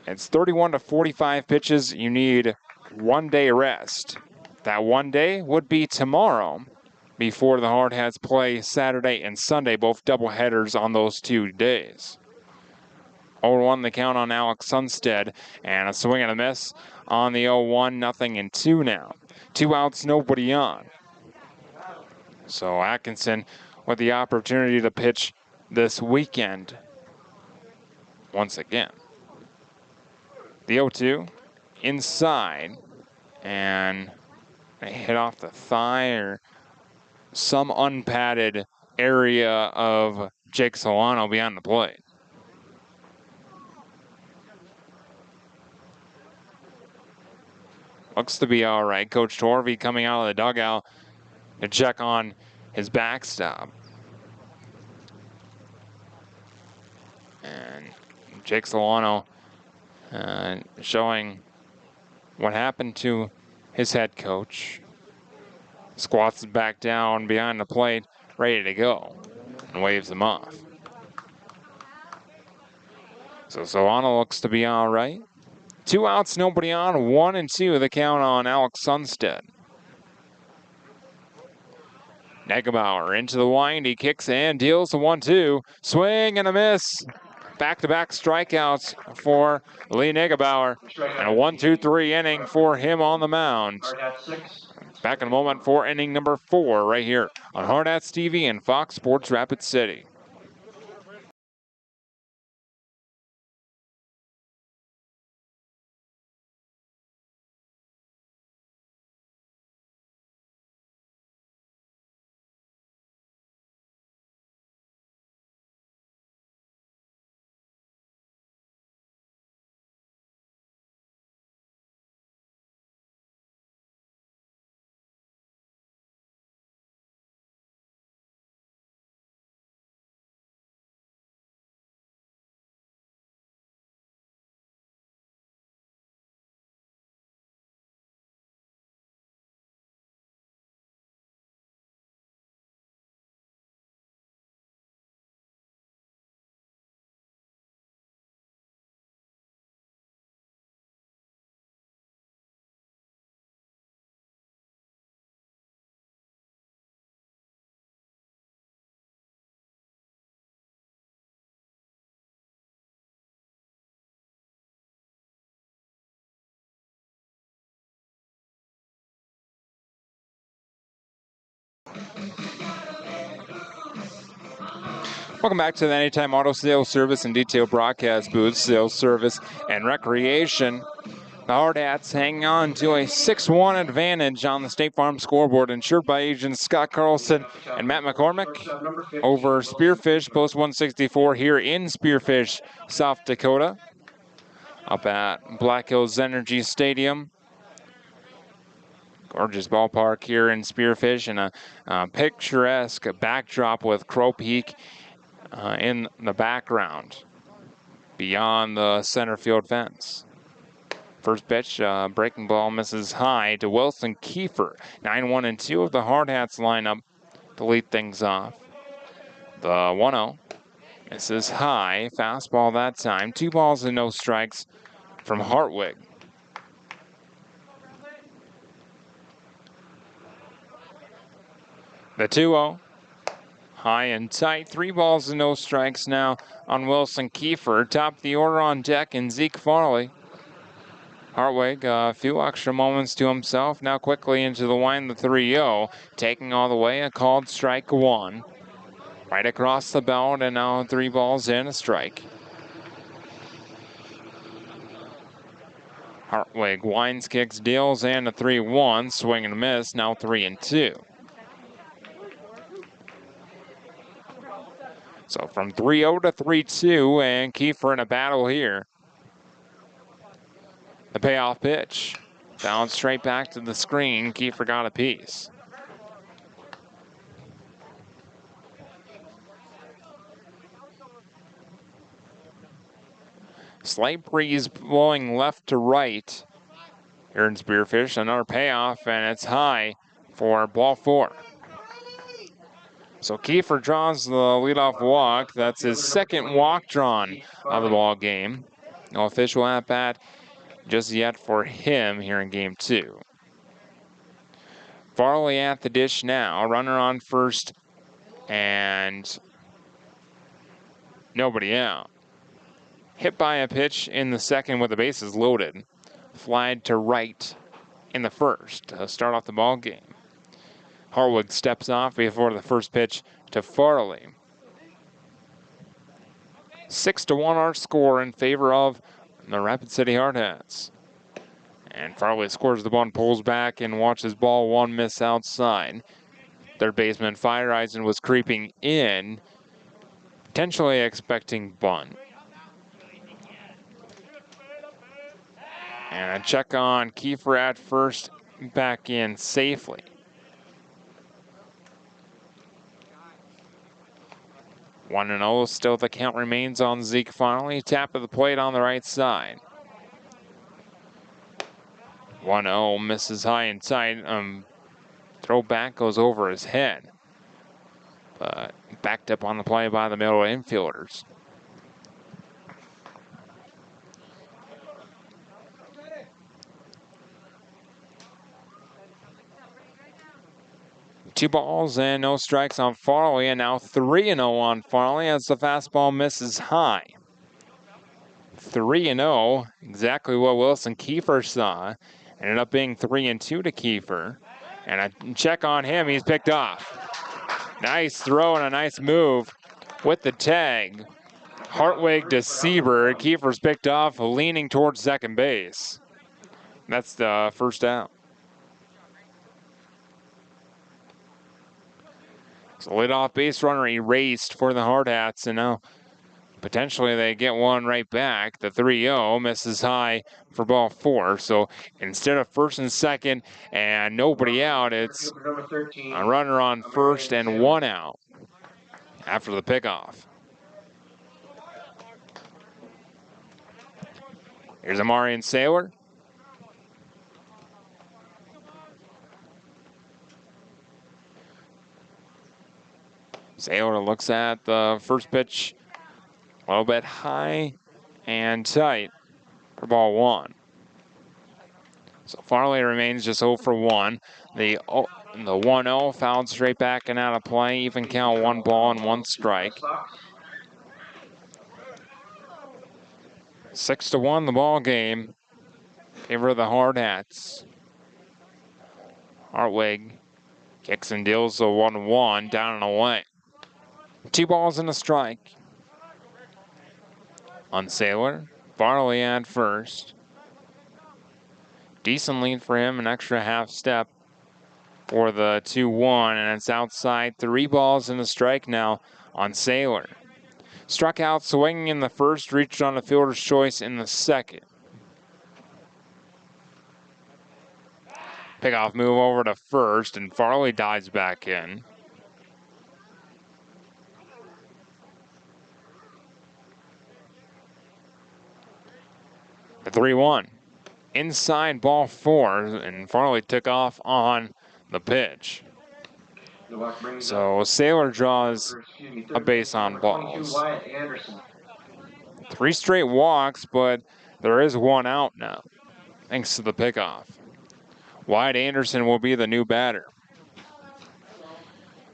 it's 31 to 45 pitches. You need 1 day rest. That 1 day would be tomorrow before the Hardhats play Saturday and Sunday, both doubleheaders on those 2 days. 0-1 the count on Alex Sunstead, and a swing and a miss on the 0-1, nothing in 2 now. 2 outs, nobody on. So Atkinson with the opportunity to pitch this weekend once again. The 0-2 inside, and a hit off the thigh or some unpadded area of Jake Solano behind the plate. Looks to be all right. Coach Torvey coming out of the dugout to check on his backstop. And Jake Solano showing what happened to his head coach. Squats back down behind the plate, ready to go, and waves him off. So Solano looks to be all right. 2 outs, nobody on, 1-2 the count on Alex Sunstead. Negebauer into the wind, he kicks and deals the 1-2. Swing and a miss. Back-to-back strikeouts for Lee Negebauer. And a 1-2-3 inning for him on the mound. Back in a moment for inning number 4 right here on Hardhats TV and Fox Sports Rapid City. Welcome back to the Anytime Auto Sales Service and Detail Broadcast Booth, Sales Service and Recreation. The Hardhats hanging on to a 6-1 advantage on the State Farm scoreboard, insured by agents Scott Carlson and Matt McCormick over Spearfish, post 164 here in Spearfish, South Dakota, up at Black Hills Energy Stadium. Gorgeous ballpark here in Spearfish, and a picturesque backdrop with Crow Peak in the background beyond the center field fence. First pitch, breaking ball misses high to Wilson Kiefer. 9-1-2 of the Hardhats lineup to lead things off. The 1-0 misses high, fastball that time. 2 balls and no strikes from Hartwig. The 2-0, high and tight. 3 balls and no strikes now on Wilson Kiefer. Top of the order on deck and Zeke Farley. Hartwig, a few extra moments to himself. Now quickly into the wind, the 3-0. Taking all the way, a called strike 1. Right across the belt, and now 3 balls and a strike. Hartwig winds, kicks, deals, and a 3-1. Swing and a miss, now 3-2. So from 3-0 to 3-2, and Kiefer in a battle here. The payoff pitch. Bounced straight back to the screen. Kiefer got a piece. Slight breeze blowing left to right here in Spearfish. Another payoff, and it's high for ball 4. So Kiefer draws the leadoff walk. That's his second walk drawn of the ball game. No official at bat just yet for him here in game 2. Farley at the dish now. Runner on first and nobody out. Hit by a pitch in the second with the bases loaded. Flied to right in the first to start off the ball game. Hartwig steps off before the first pitch to Farley. 6-1 our score in favor of the Rapid City Hardhats. And Farley scores the one, pulls back, and watches ball 1 miss outside. Third baseman Feyereisen was creeping in, potentially expecting bunt. And a check on Kiefer at first, back in safely. One and 0, still the count remains on Zeke finally. Tap of the plate on the right side. 1-0, misses high and tight. Throw back goes over his head. But backed up on the play by the middle infielders. Two balls and no strikes on Farley, and now 3-0 on Farley as the fastball misses high. 3-0, exactly what Wilson Kiefer saw. Ended up being 3-2 to Kiefer. And a check on him, he's picked off. Nice throw and a nice move with the tag. Hartwig to Sieber. Kiefer's picked off, leaning towards second base. That's the first out. So leadoff base runner erased for the Hardhats, and now potentially they get one right back. The 3-0 misses high for ball 4. So instead of first and second and nobody out, it's a runner on first and 1 out after the pickoff. Here's Amarian Saylor. Saylor looks at the first pitch, a little bit high and tight for ball 1. So Farley remains just 0 for 1. The 1-0 fouled straight back and out of play. Even count, 1 ball and 1 strike. 6-1 the ball game. Favor of the Hardhats. Hartwig Kicks and deals the 1-1, down and away. 2 balls and a strike. On Sailor, Farley at first. Decent lead for him, an extra half step for the 2-1, and it's outside. 3 balls and a strike now on Sailor. Struck out swinging in the first, reached on a fielder's choice in the second. Pickoff move over to first, and Farley dives back in. The 3-1. Inside ball 4, and Farley took off on the pitch. So Sailor draws a base on balls. 3 straight walks, but there is 1 out now, thanks to the pickoff. Wyatt Anderson will be the new batter.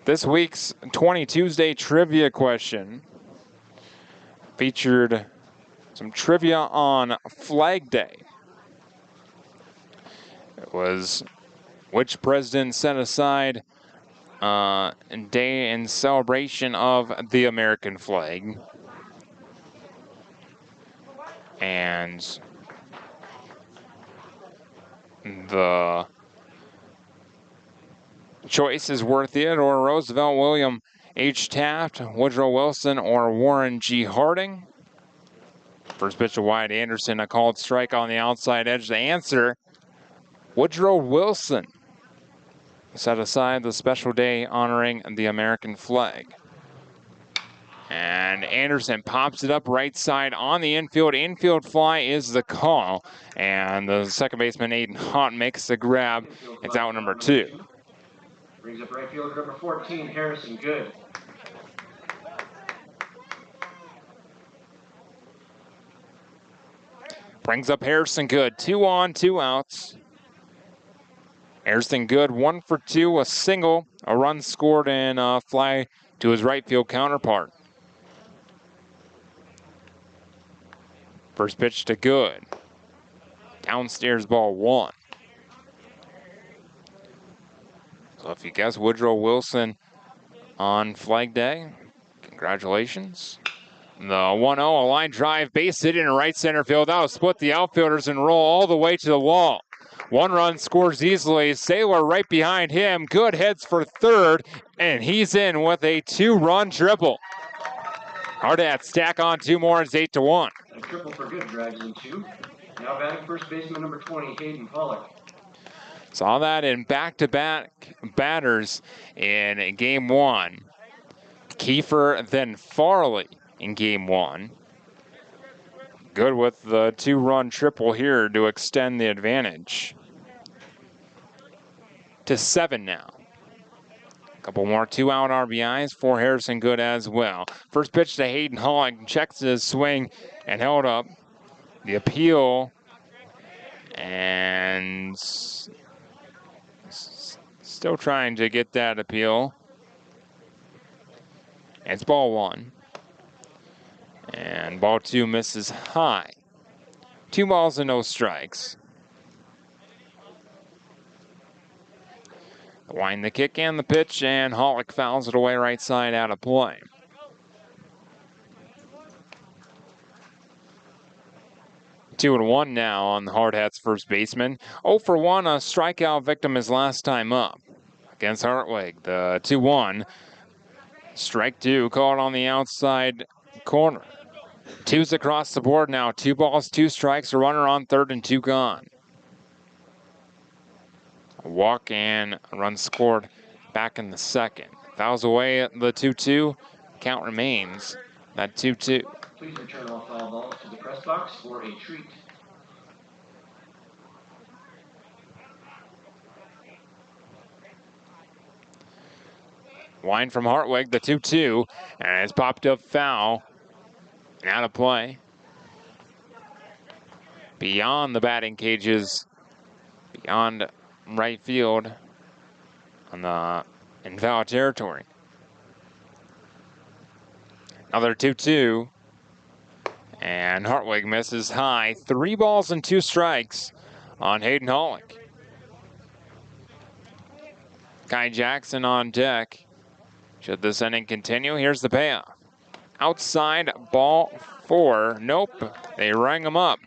This week's 20 Tuesday trivia question featured some trivia on Flag Day. It was which president set aside a day in celebration of the American flag? And the choices were Theodore Roosevelt, William H. Taft, Woodrow Wilson, or Warren G. Harding. First pitch to Wyatt Anderson, a called strike on the outside edge. The answer, Woodrow Wilson set aside the special day honoring the American flag. And Anderson pops it up right side on the infield. Infield fly is the call. And the second baseman, Aiden Haught, makes the grab. It's out number 2. Brings up right fielder number 14, Harrison Good. Brings up Harrison Good. 2 on, 2 outs. Harrison Good, 1 for 2, a single, a run scored, and a fly to his right field counterpart. First pitch to Good. Downstairs ball 1. So if you guess Woodrow Wilson on Flag Day, congratulations. The 1-0, a line drive, base hit in right center field. That'll split the outfielders and roll all the way to the wall. 1 run scores easily. Sailor right behind him. Good heads for third, and he's in with a 2-run triple. Hardhats stack on 2 more. It's 8-1. A triple for Good drives in 2. Now batting first baseman number 20, Hayden Pollock. Saw that in back-to-back batters in game 1. Kiefer, then Farley in game 1. Good with the 2-run triple here to extend the advantage to 7 now. A couple more 2-out RBIs for Harrison Good as well. First pitch to Hayden Haught, checks his swing and held up. The appeal, and still trying to get that appeal. It's ball 1. And ball 2 misses high. 2 balls and no strikes. Wind the kick and the pitch, and Hollick fouls it away right side out of play. Two and 1 now on the Hardhats first baseman. 0 for 1, a strikeout victim his last time up against Hartwig. The 2-1. Strike 2 caught on the outside corner. 2's across the board now. 2 balls, 2 strikes, a runner on third and 2 gone. A walk and a run scored back in the second. Fouls away at the 2-2. Count remains at 2-2. Please return all foul balls to the press box for a treat. Wind from Hartwig, the 2-2, and it's popped up foul and out of play. Beyond the batting cages, beyond right field in foul territory. Another 2-2, and Hartwig misses high. 3 balls and 2 strikes on Hayden Hollick. Kai Jackson on deck. Should this inning continue? Here's the payoff. Outside, ball 4. Nope, they rang him up.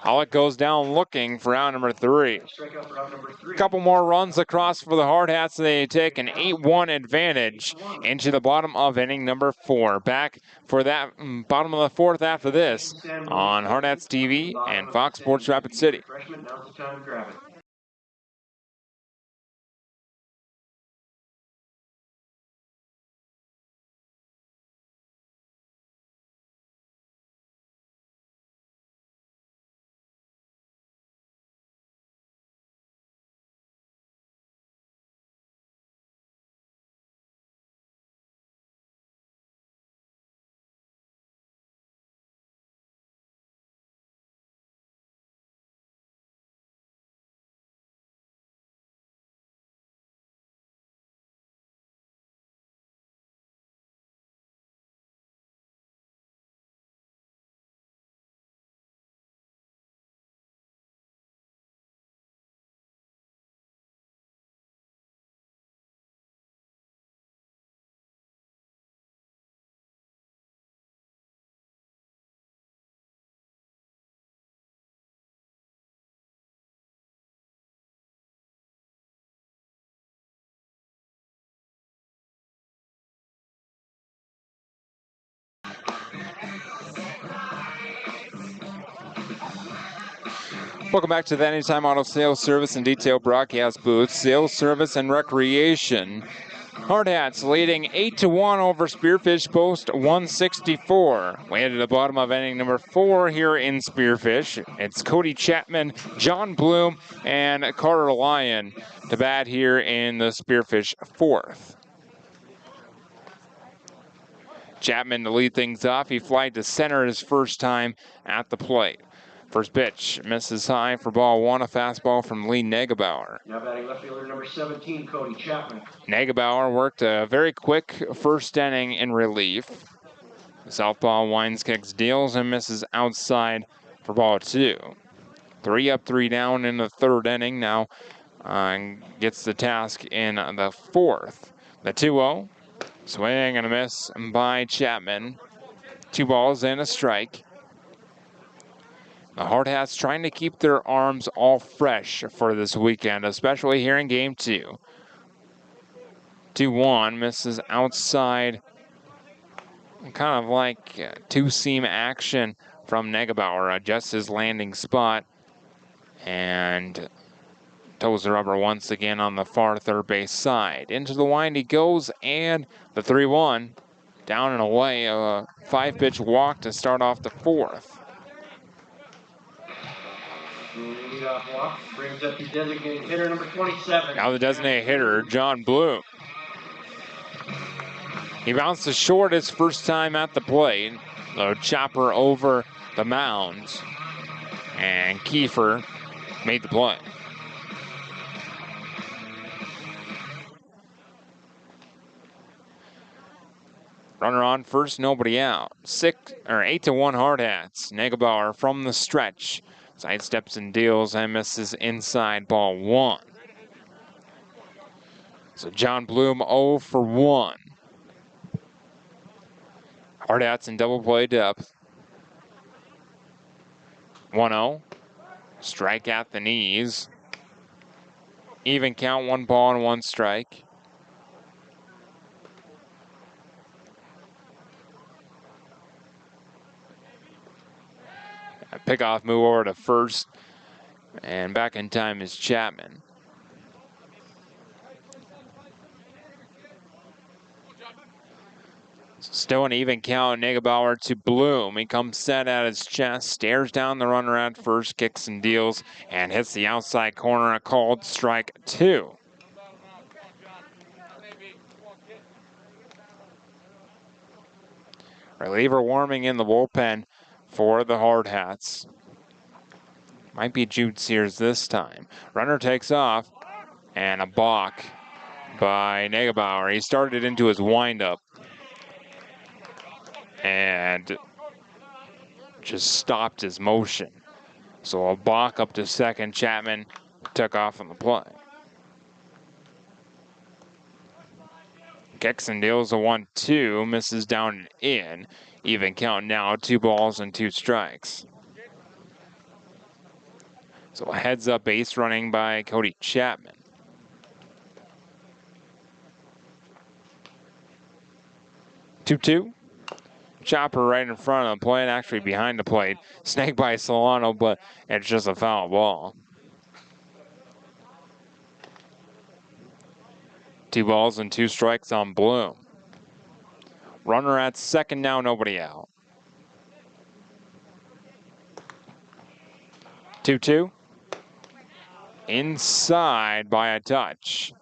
Pollock goes down looking for out number 3. Strikeout for out number 3. Couple more runs across for the Hardhats. They take an 8-1 advantage into the bottom of inning number 4. Back for that bottom of the 4th after this on Hardhats TV and Fox Sports Rapid City. Freshman, now's the time to grab it. Welcome back to the Anytime Auto Sales Service and Detail Broadcast Booth. Sales, Service, and Recreation. Hardhats leading 8-1 over Spearfish Post 164. Way to the bottom of inning number 4 here in Spearfish. It's Cody Chapman, John Bloom, and Carter Lyon to bat here in the Spearfish 4th. Chapman to lead things off. He flied to center his first time at the plate. First pitch misses high for ball 1, a fastball from Lee Negebauer. Now batting left fielder number 17, Cody Chapman. Negebauer worked a very quick first inning in relief. Southpaw winds, kicks, deals, and misses outside for ball 2. 3 up, 3 down in the 3rd inning. Now gets the task in the 4th. The 2-0, swing and a miss by Chapman. 2 balls and a strike. The Hardhats trying to keep their arms all fresh for this weekend, especially here in Game 2. 2-1, misses outside. Kind of like two-seam action from Negebauer. Adjusts his landing spot and toes the rubber once again on the far third base side. Into the wind he goes, and the 3-1. Down and away, a 5-pitch walk to start off the 4th. Leadoff walk brings up the designated hitter number 27. Now the designated hitter, John Bloom. He bounced to short his first time at the plate. The chopper over the mound. And Kiefer made the play. Runner on first, nobody out. 8-1 Hardhats. Negebauer from the stretch. Sidesteps and deals and misses inside ball 1. So John Bloom 0 for 1. Hardhats in double play depth. 1-0. Strike at the knees. Even count, 1 ball and 1 strike. A pickoff move over to first. And back in time is Chapman. Still an even count, Negebauer to Bloom. He comes set at his chest, stares down the runner at first, kicks and deals, and hits the outside corner, a called strike 2. Reliever warming in the bullpen for the Hardhats. Might be Jude Sears this time. Runner takes off, and a balk by Negebauer. He started into his windup and just stopped his motion. So a balk up to second. Chapman took off on the play. Kicks and deals a 1-2, misses down and in. Even count now, 2 balls and 2 strikes. So a heads up base running by Cody Chapman. Two. Chopper right in front of the plate, actually behind the plate. Snagged by Solano, but it's just a foul ball. 2 balls and 2 strikes on Bloom. Runner at second now, nobody out. 2-2. Inside by a touch.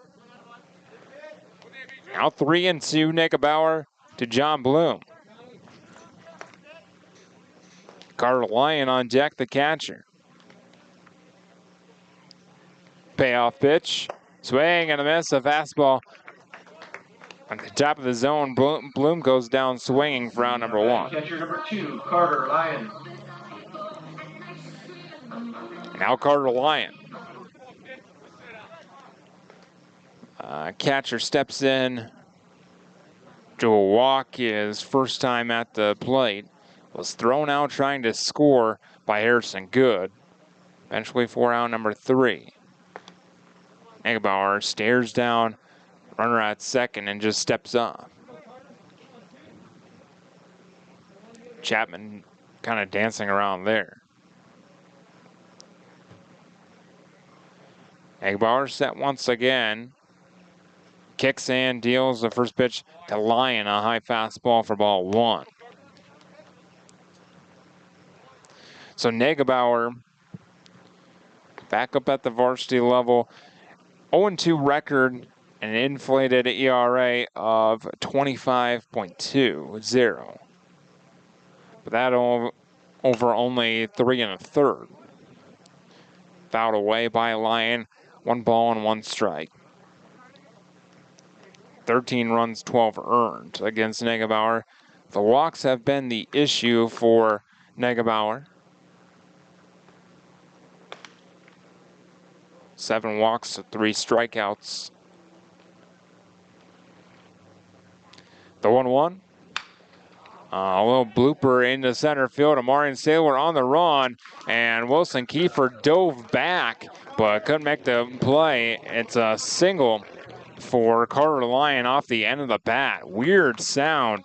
Now 3-2, Nickelbauer to John Bloom. Carter Lyon on deck, the catcher. Payoff pitch. Swing and a miss, a fastball. On the top of the zone, Bloom goes down swinging for out number 1. Catcher number 2, Carter Lyon. Now Carter Lyon. Catcher steps in. Joe walk, his first time at the plate. Was thrown out trying to score by Harrison Good. Eventually for out number 3. Nickelbauer stares down, runner at second, and just steps up. Chapman kind of dancing around there. Nickelbauer set once again. Kicks and deals the first pitch to Lyon, a high fastball for ball 1. So Nickelbauer back up at the varsity level. 0-2 record, an inflated ERA of 25.20. But that over only 3 1/3. Fouled away by Lyon. 1 ball and 1 strike. 13 runs, 12 earned against Nickelbauer. The walks have been the issue for Nickelbauer. 7 walks, 3 strikeouts. The 1-1. A little blooper into center field. Amarian Saylor on the run, and Wilson Kiefer dove back, but couldn't make the play. It's a single for Carter Lyon off the end of the bat. Weird sound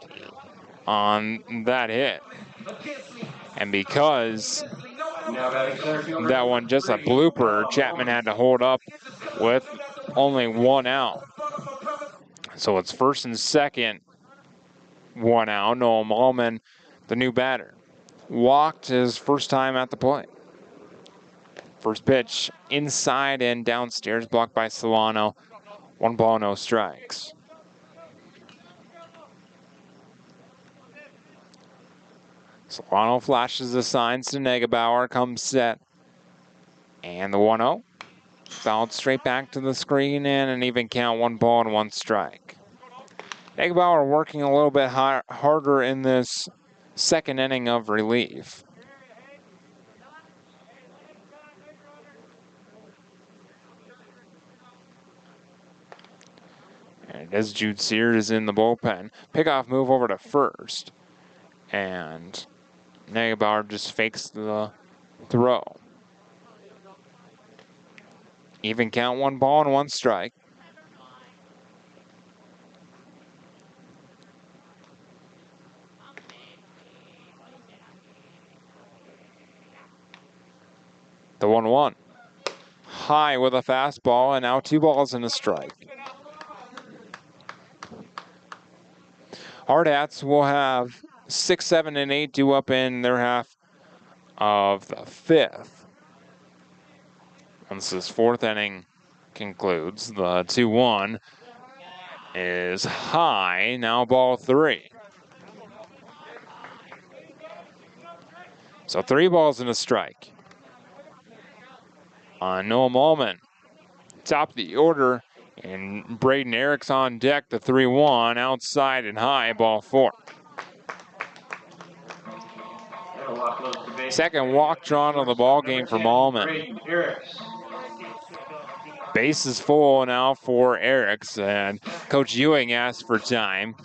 on that hit. And because that one just a blooper, Chapman had to hold up with only 1 out. So it's first and second, 1 out. Noah Malman, the new batter, walked his first time at the plate. First pitch inside and downstairs, blocked by Solano. 1 ball, no strikes. Solano flashes the signs to Nickelbauer, comes set. And the 1-0. Fouled straight back to the screen and an even count, 1 ball and 1 strike. Nickelbauer working a little bit harder in this second inning of relief. And as Jude Sears is in the bullpen, pickoff move over to first. And Nickelbauer just fakes the throw. Even count, 1 ball and 1 strike. The 1-1. High with a fastball, and now 2 balls and a strike. Hardhats will have 6, 7, and 8 due up in their half of the 5th. Once this 4th inning concludes, the 2-1 is high, now ball 3. So 3 balls and a strike. Noah Malman, top of the order, and Braden Erick's on deck, the 3-1, outside and high, ball 4. Second walk drawn on the ball game for Malman. Base is full now for Eriks, and Coach Ewing asked for time.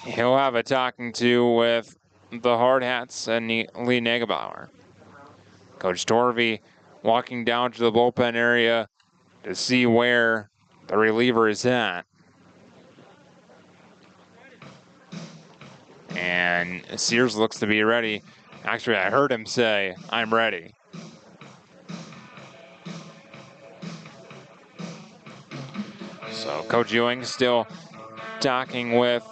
He'll have a talking to with the Hardhats and Lee Negebauer. Coach Torvey walking down to the bullpen area to see where the reliever is at. And Sears looks to be ready. Actually, I heard him say, "I'm ready." So Coach Ewing still talking with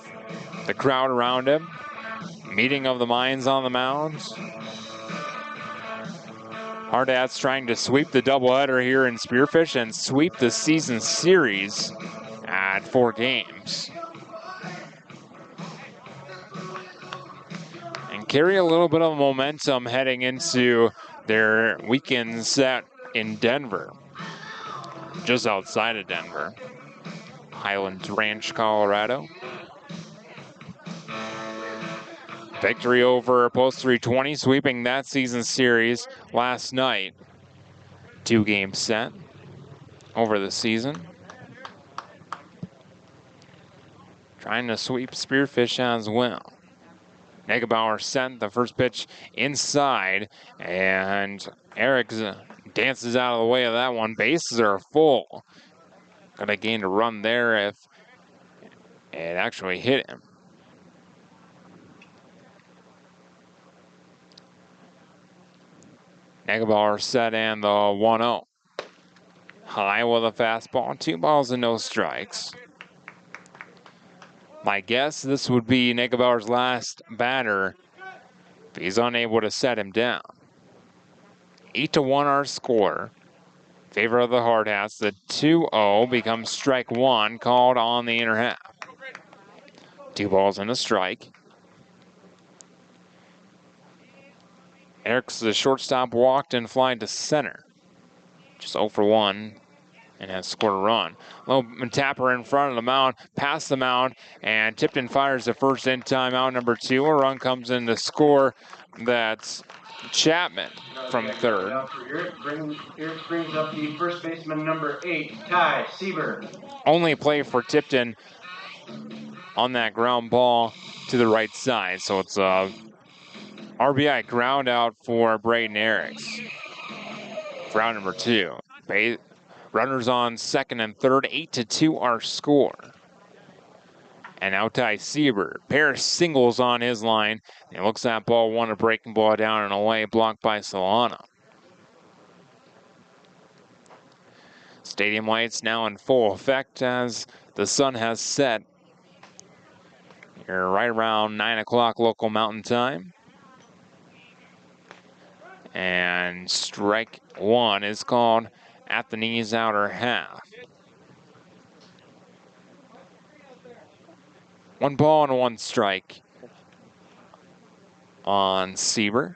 the crowd around him. Meeting of the minds on the mound. Hardhats trying to sweep the doubleheader here in Spearfish and sweep the season series at 4 games. And carry a little bit of momentum heading into their weekend set in Denver. Just outside of Denver. Highlands Ranch, Colorado. Victory over Post 320, sweeping that season series last night. 2-game set over the season. Trying to sweep Spearfish as well. Negebauer sent the first pitch inside, and Eric dances out of the way of that one. Bases are full. Gonna gain a run there if it actually hit him. Negebauer set and the 1-0. High with a fastball, 2 balls and no strikes. My guess, this would be Negebauer's last batter if he's unable to set him down. 8-1 our score. Favor of the Hardhats. The 2-0 becomes strike 1, called on the inner half. 2 balls and a strike. Eric's the shortstop walked and flied to center. Just 0 for 1 and has scored a run. Low tapper in front of the mound, past the mound, and Tipton fires the first in time out number 2. A run comes in to score. That's Chapman from third. Eric brings up the first baseman number 8, Ty Sieber. Only play for Tipton on that ground ball to the right side. So it's a RBI ground out for Braden Eriks for out number 2. Runners on second and third, 8-2 our score. And now Ty Sieber, pair of singles on his line. He looks that ball, one a breaking ball down and away, blocked by Solana. Stadium lights now in full effect as the sun has set. You're right around 9 o'clock local mountain time. And strike 1 is called at the knees outer half. 1 ball and 1 strike on Sieber.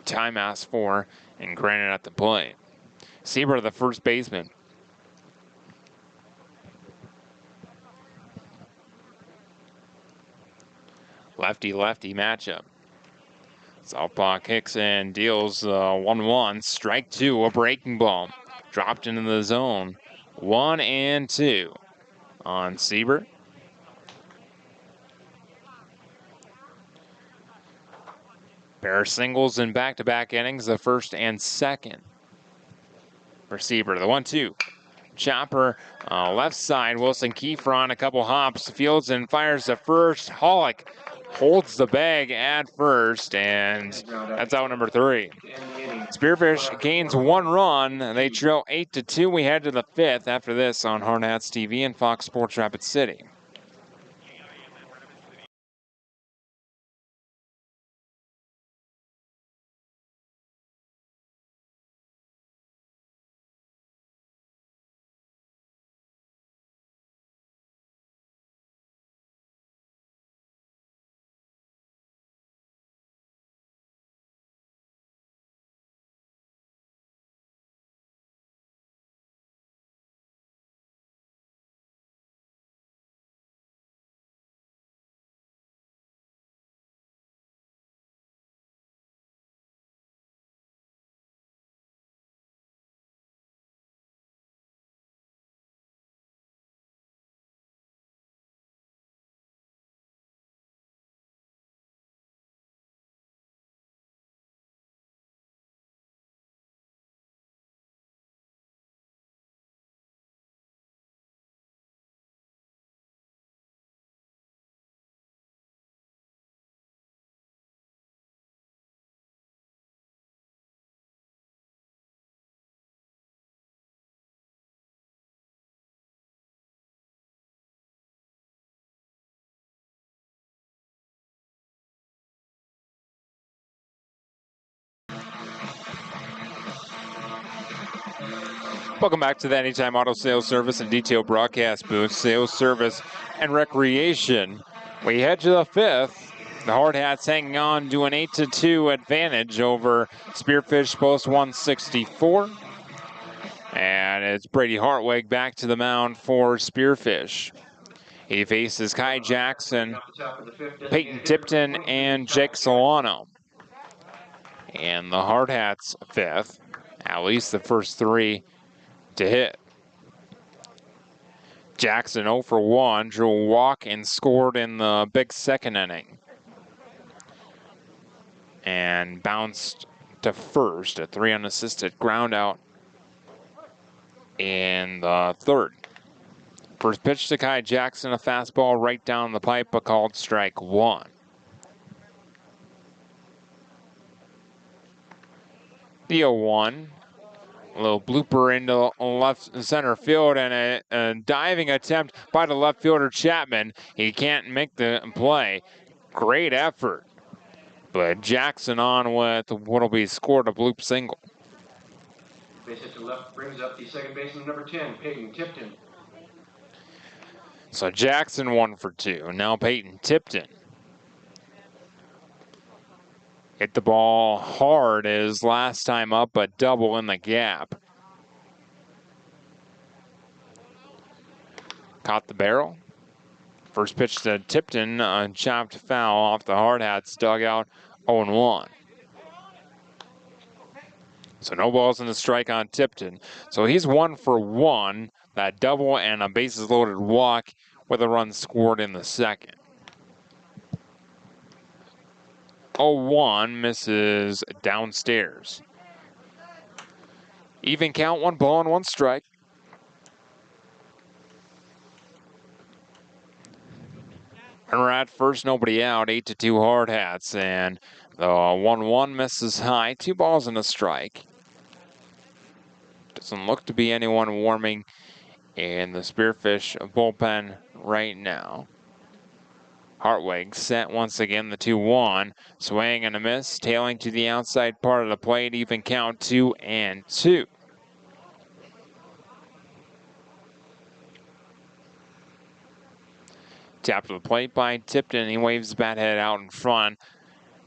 Time asked for and granted at the plate. Sieber, the first baseman. Lefty-lefty matchup. Southpaw kicks and deals 1-1. Strike 2, a breaking ball. Dropped into the zone. 1-2 on Sieber. Pair of singles in back-to-back innings, the first and second for Sieber. The 1-2. Chopper left side. Wilson Kiefer on a couple hops. Fields and fires the first. Hollick holds the bag at first, and that's out number 3. Spearfish gains 1 run. They trail 8-2. We head to the 5th after this on Hardhats TV and Fox Sports Rapid City. Welcome back to the Anytime Auto Sales Service and Detail Broadcast booth, sales, service, and recreation. We head to the fifth. The Hardhats hanging on to an 8-2 advantage over Spearfish post 164. And it's Brady Hartwig back to the mound for Spearfish. He faces Kai Jackson, Peyton Tipton, and Jake Solano. And the Hardhats fifth, at least the first three to hit. Jackson 0 for 1, drew a walk and scored in the big second inning. And bounced to first, a 3 unassisted ground out in the third. First pitch to Kai Jackson, a fastball right down the pipe, but called strike 1. The 0-1. A little blooper into left center field and a diving attempt by the left fielder Chapman. He can't make the play. Great effort. But Jackson on with what'll be scored a bloop single. Base hit to left brings up the second baseman, number 10, Peyton Tipton. So Jackson 1 for 2. Now Peyton Tipton. Hit the ball hard as last time up, but double in the gap. Caught the barrel. First pitch to Tipton, chopped foul off the Hardhats dugout, 0-1. So no balls in the strike on Tipton. So he's 1 for 1, that double and a bases loaded walk with a run scored in the second. 0-1 misses downstairs. Even count, 1 ball and 1 strike. Runner at first, nobody out, 8-2 Hardhats, and the 1-1 misses high, 2 balls and a strike. Doesn't look to be anyone warming in the Spearfish bullpen right now. Hartwig set once again, the 2-1, swing and a miss, tailing to the outside part of the plate, even count 2-2. Tap to the plate by Tipton. He waves the bat head out in front.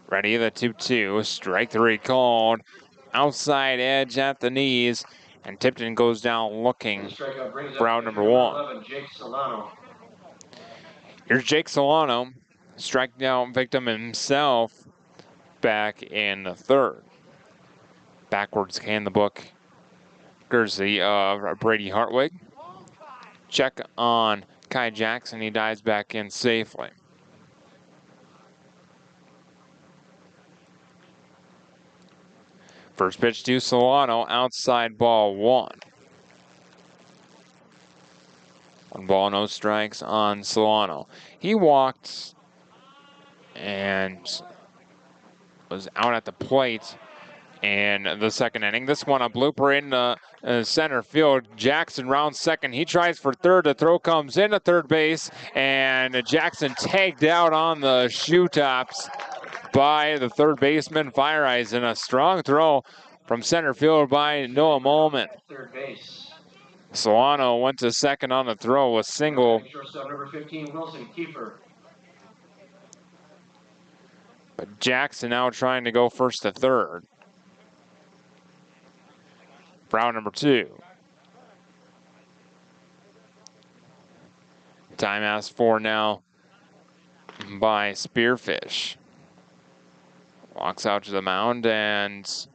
Ready, the 2-2. Strike 3 called. Outside edge at the knees. And Tipton goes down looking for out number 1. 11, Jake Solano. Here's Jake Solano. Strikeout victim himself back in the third. Backwards can the book. Courtesy of Brady Hartwig. Check on Kai Jackson. He dives back in safely. First pitch to Solano, outside ball 1. 1 ball, no strikes on Solano. He walked and was out at the plate in the second inning. This one a blooper in center field. Jackson rounds second. He tries for third. The throw comes into third base, and Jackson tagged out on the shoe tops by the third baseman, Fireisen. A strong throw from center field by Noah Molman. Third base. Solano went to second on the throw, a single. Shortstop number 15, Wilson Kiefer. But Jackson now trying to go first to third. For out number 2. Time asked for now by Spearfish. Walks out to the mound, and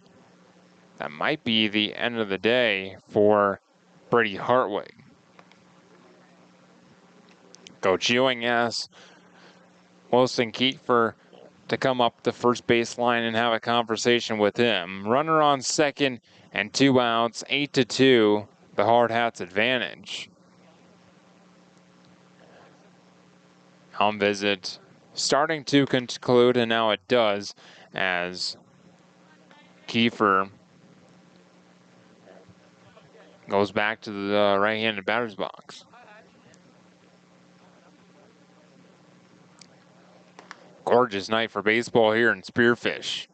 that might be the end of the day for Brady Hartwig. Coach Ewing asks Wilson Kiefer to come up the first baseline and have a conversation with him. Runner on second and 2 outs, 8-2, the Hardhats advantage. Home visit starting to conclude, and now it does, as Kiefer goes back to the right-handed batter's box. Gorgeous night for baseball here in Spearfish.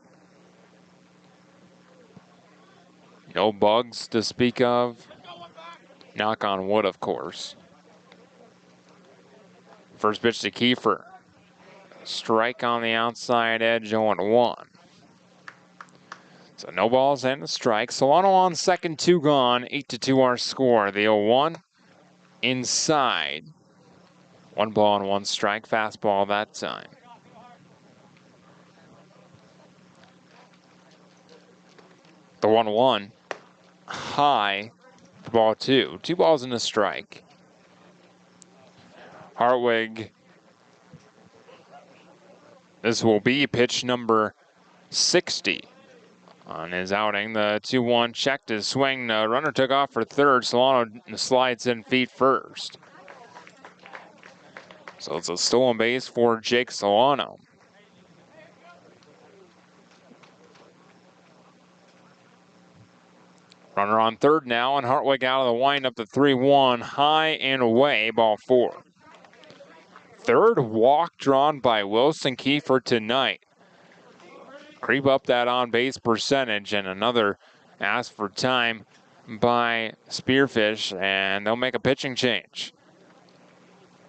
No bugs to speak of. Knock on wood, of course. First pitch to Kiefer. Strike on the outside edge, 0-1. So no balls and a strike. Solano on second, 2 gone. 8-2 our score. The 0-1 inside. 1 ball and 1 strike. Fastball that time. The 1-1 high for ball 2. 2 balls and a strike. Hartwig. This will be pitch number 60 on his outing. The 2-1 checked his swing. The runner took off for third. Solano slides in feet first. So it's a stolen base for Jake Solano. Runner on third now, and Hartwig out of the windup. The 3-1 high and away, ball 4. Third walk drawn by Wilson Kiefer tonight. Creep up that on-base percentage, and another ask for time by Spearfish, and they'll make a pitching change.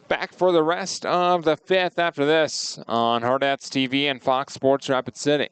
Back for the rest of the 5th after this on Hardhats TV and Fox Sports Rapid City.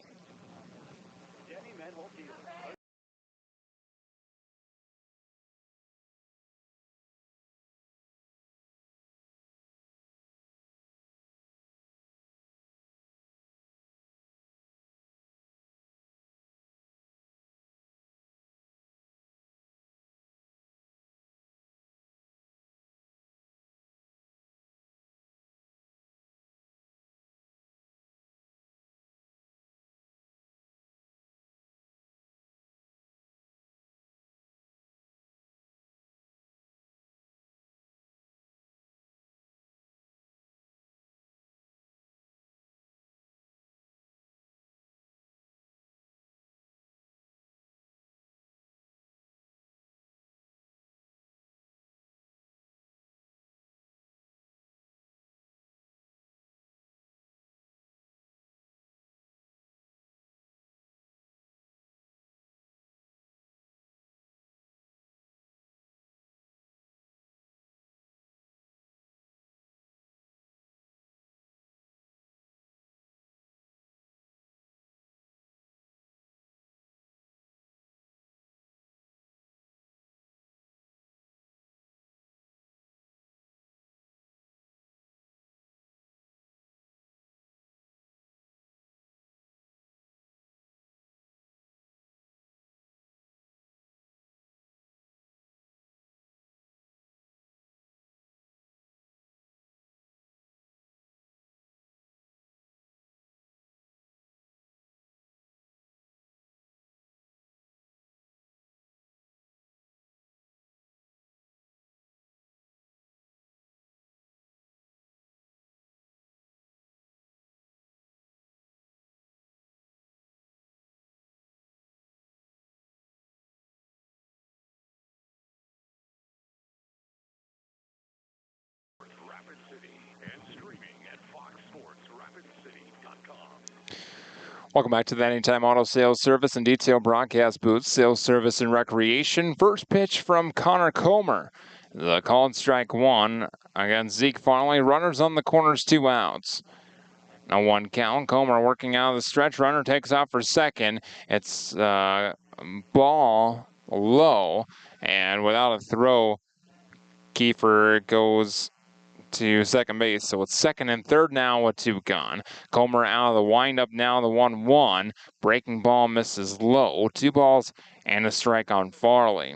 Welcome back to the Anytime Auto Sales Service and Detail Broadcast Booth. Sales, Service, and Recreation. First pitch from Connor Comer. The called strike 1 against Zeke Farley. Runners on the corners, 2 outs. Now 1 count. Comer working out of the stretch. Runner takes off for second. It's ball low, and without a throw, Kiefer goes to second base. So it's second and third now with 2 gone. Comer out of the windup now, the 1-1. Breaking ball misses low. 2 balls and a strike on Farley.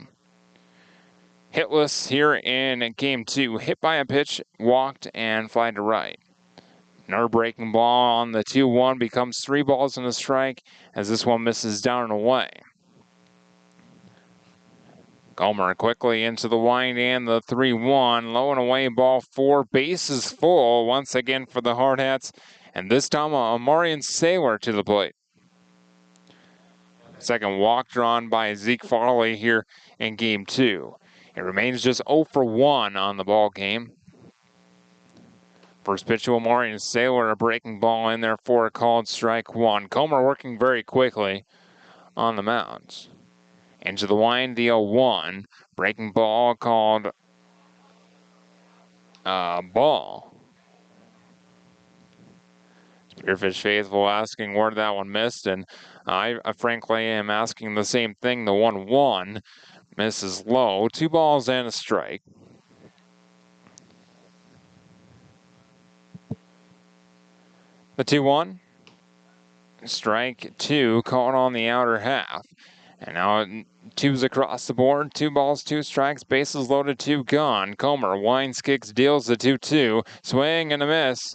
Hitless here in game 2. Hit by a pitch, walked, and fly to right. Another breaking ball on the 2-1 becomes 3 balls and a strike as this one misses down and away. Comer quickly into the wind and the 3-1. Low and away, ball 4. Bases full once again for the Hardhats. And this time, Amarian Saylor to the plate. Second walk drawn by Zeke Farley here in game 2. It remains just 0 for 1 on the ball game. First pitch to Amarian Saylor, a breaking ball in there for a called strike 1. Comer working very quickly on the mound. Into the wind, the 0-1. Breaking ball called ball. Spearfish faithful asking where that one missed, and I frankly am asking the same thing. The 1-1 misses low. 2 balls and a strike. The 2-1. Strike 2 caught on the outer half. And now 2's across the board. 2 balls, 2 strikes. Bases loaded, 2 gone. Comer winds, kicks, deals the 2-2. Swing and a miss.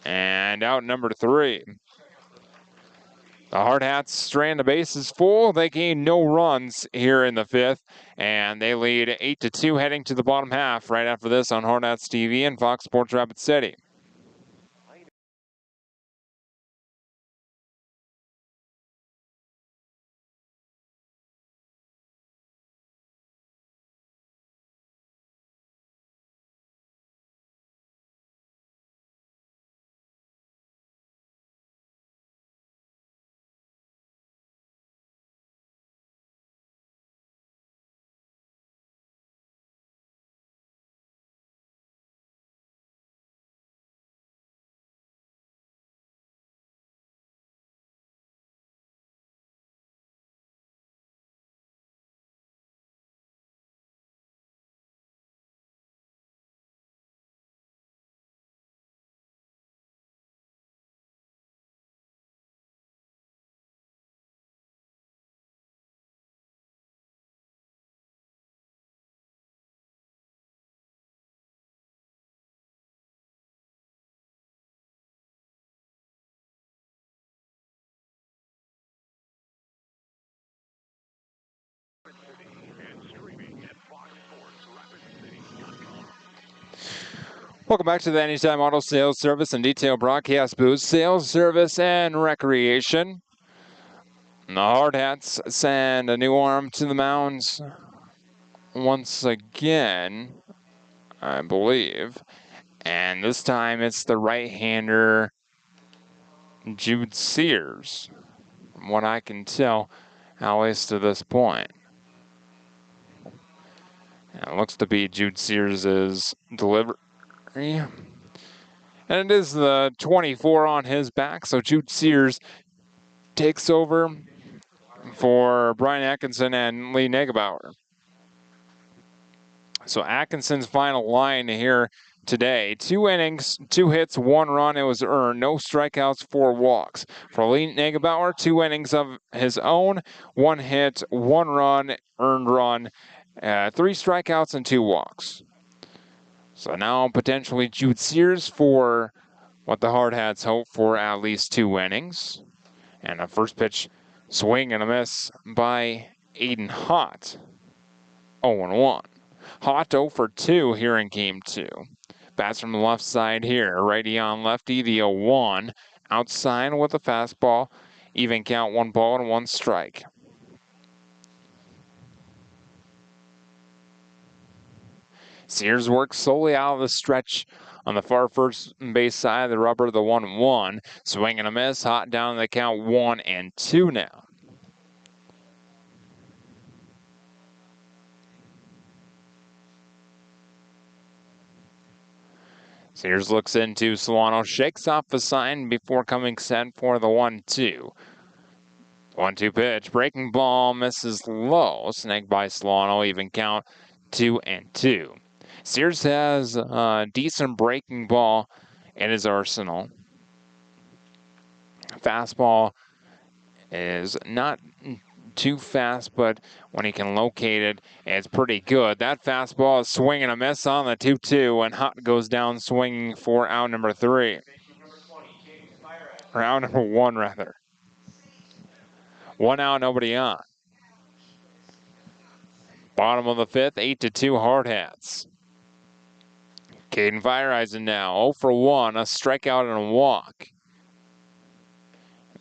And out number 3. The Hardhats strand the bases full. They gain no runs here in the 5th, and they lead 8-2 heading to the bottom half right after this on Hardhats TV and Fox Sports Rapid City. Welcome back to the Anytime Auto Sales Service and Detail Broadcast Booth, Sales, Service, and Recreation. The Hardhats send a new arm to the mounds once again, I believe. And this time it's the right-hander, Jude Sears, from what I can tell, at least to this point. And it looks to be Jude Sears' delivery. And it is the 24 on his back, so Jude Sears takes over for Brian Atkinson and Lee Negebauer. So Atkinson's final line here today: 2 innings, 2 hits, 1 run. It was earned. No strikeouts, 4 walks. For Lee Negebauer, 2 innings of his own, 1 hit, 1 run, earned run, 3 strikeouts, and 2 walks. So now potentially Jude Sears for what the Hardhats hope for, at least 2 innings. And a first pitch swing and a miss by Aiden Hott. 0-1. Hott 0 for 2 here in game 2. Bats from the left side here. Righty on lefty, the 0-1. Outside with a fastball. Even count, 1 ball and 1 strike. Sears works solely out of the stretch on the far first base side of the rubber, the 1-1. Swing and a miss. Hott down the count, 1-2 now. Sears looks into Solano, shakes off the sign before coming set for the 1-2. 1-2 pitch, breaking ball, misses low, snagged by Solano, even count, 2-2. Sears has a decent breaking ball in his arsenal. Fastball is not too fast, but when he can locate it, it's pretty good. That fastball is swing and a miss on the 2-2, and Hott goes down swinging for out number 3. Or out number 1, rather. 1 out, nobody on. Bottom of the 5th, 8-2 Hardhats. Caden Fireisen now, 0 for 1, a strikeout and a walk.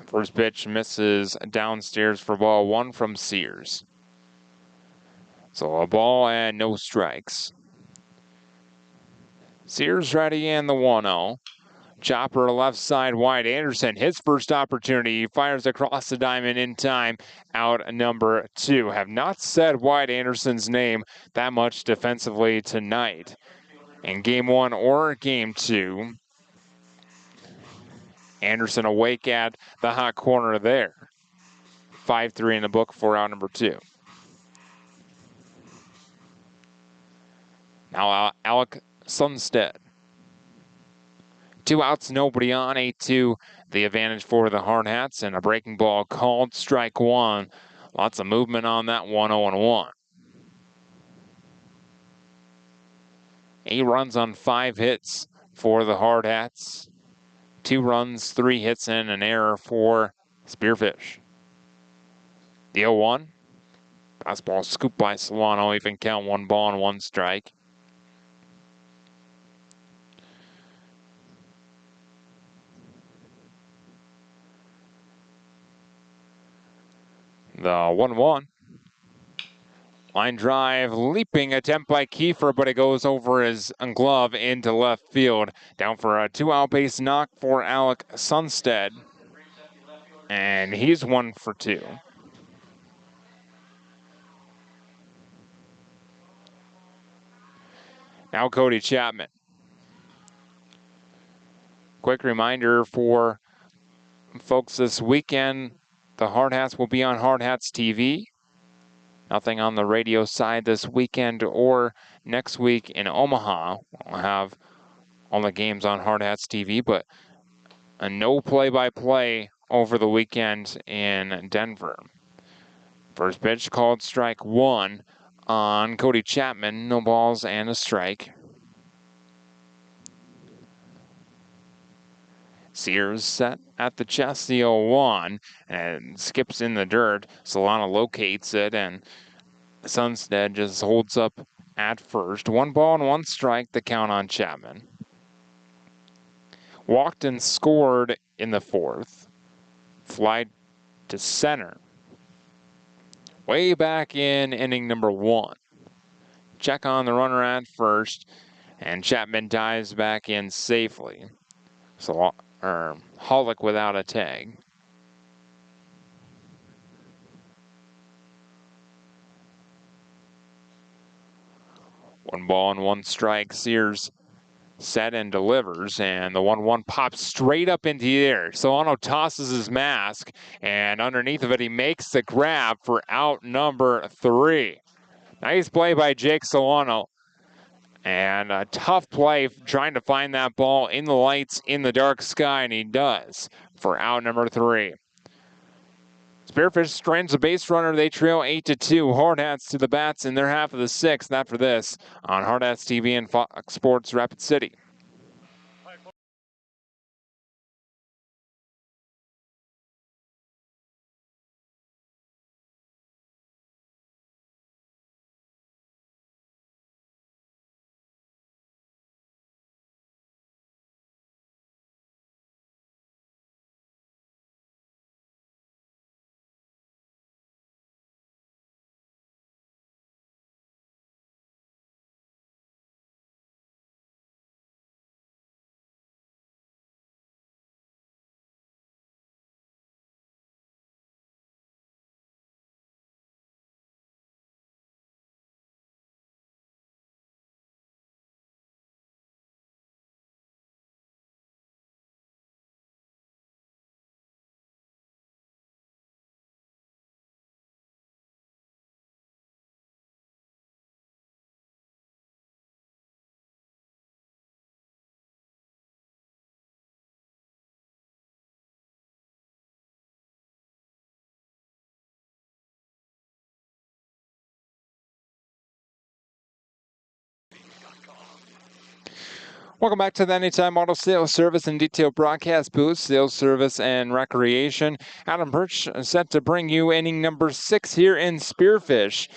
First pitch misses downstairs for ball 1 from Sears. So a ball and no strikes. Sears ready in the 1-0. Chopper left side wide. Anderson, his first opportunity. He fires across the diamond in time. Out number 2. Have not said Wyatt Anderson's name that much defensively tonight. In game 1 or game 2. Anderson awake at the hot corner there. 5-3 in the book for out number 2. Now Alec Sunstead. 2 outs, nobody on. 8-2, the advantage for the Hardhats, and a breaking ball called. Strike 1. Lots of movement on that 1-0-1. 8 runs on 5 hits for the Hardhats. 2 runs, 3 hits, and an error for Spearfish. The 0-1. Fastball scooped by Solano. Even count 1 ball and 1 strike. The 1-1. Line drive, leaping attempt by Kiefer, but it goes over his glove into left field. Down for a 2-out base knock for Alec Sunstead. And he's 1 for 2. Now Cody Chapman. Quick reminder for folks this weekend, the Hardhats will be on Hardhats TV. Nothing on the radio side this weekend or next week in Omaha. We'll have all the games on Hardhats TV, but a no play-by-play over the weekend in Denver. First pitch called strike 1 on Cody Chapman. No balls and a strike. Sears set at the chest, the 0-1, and skips in the dirt. Solano locates it, and Sunstead just holds up at first. 1 ball and 1 strike, the count on Chapman. Walked and scored in the 4th. Fly to center. Way back in inning number 1. Check on the runner at first, and Chapman dives back in safely. So Hollick without a tag. One ball and 1 strike. Sears set and delivers, and the 1-1 pops straight up into the air. Solano tosses his mask, and underneath of it, he makes the grab for out number 3. Nice play by Jake Solano. And a tough play trying to find that ball in the lights in the dark sky, and he does for out number 3. Spearfish strands a base runner. They trail 8-2. Hardhats to the bats in their half of the 6th. That for this on Hardhats TV and Fox Sports Rapid City. Welcome back to the Anytime Auto Sales Service and Detail Broadcast Booth, Sales Service and Recreation. Adam Birch set to bring you inning number 6 here in Spearfish,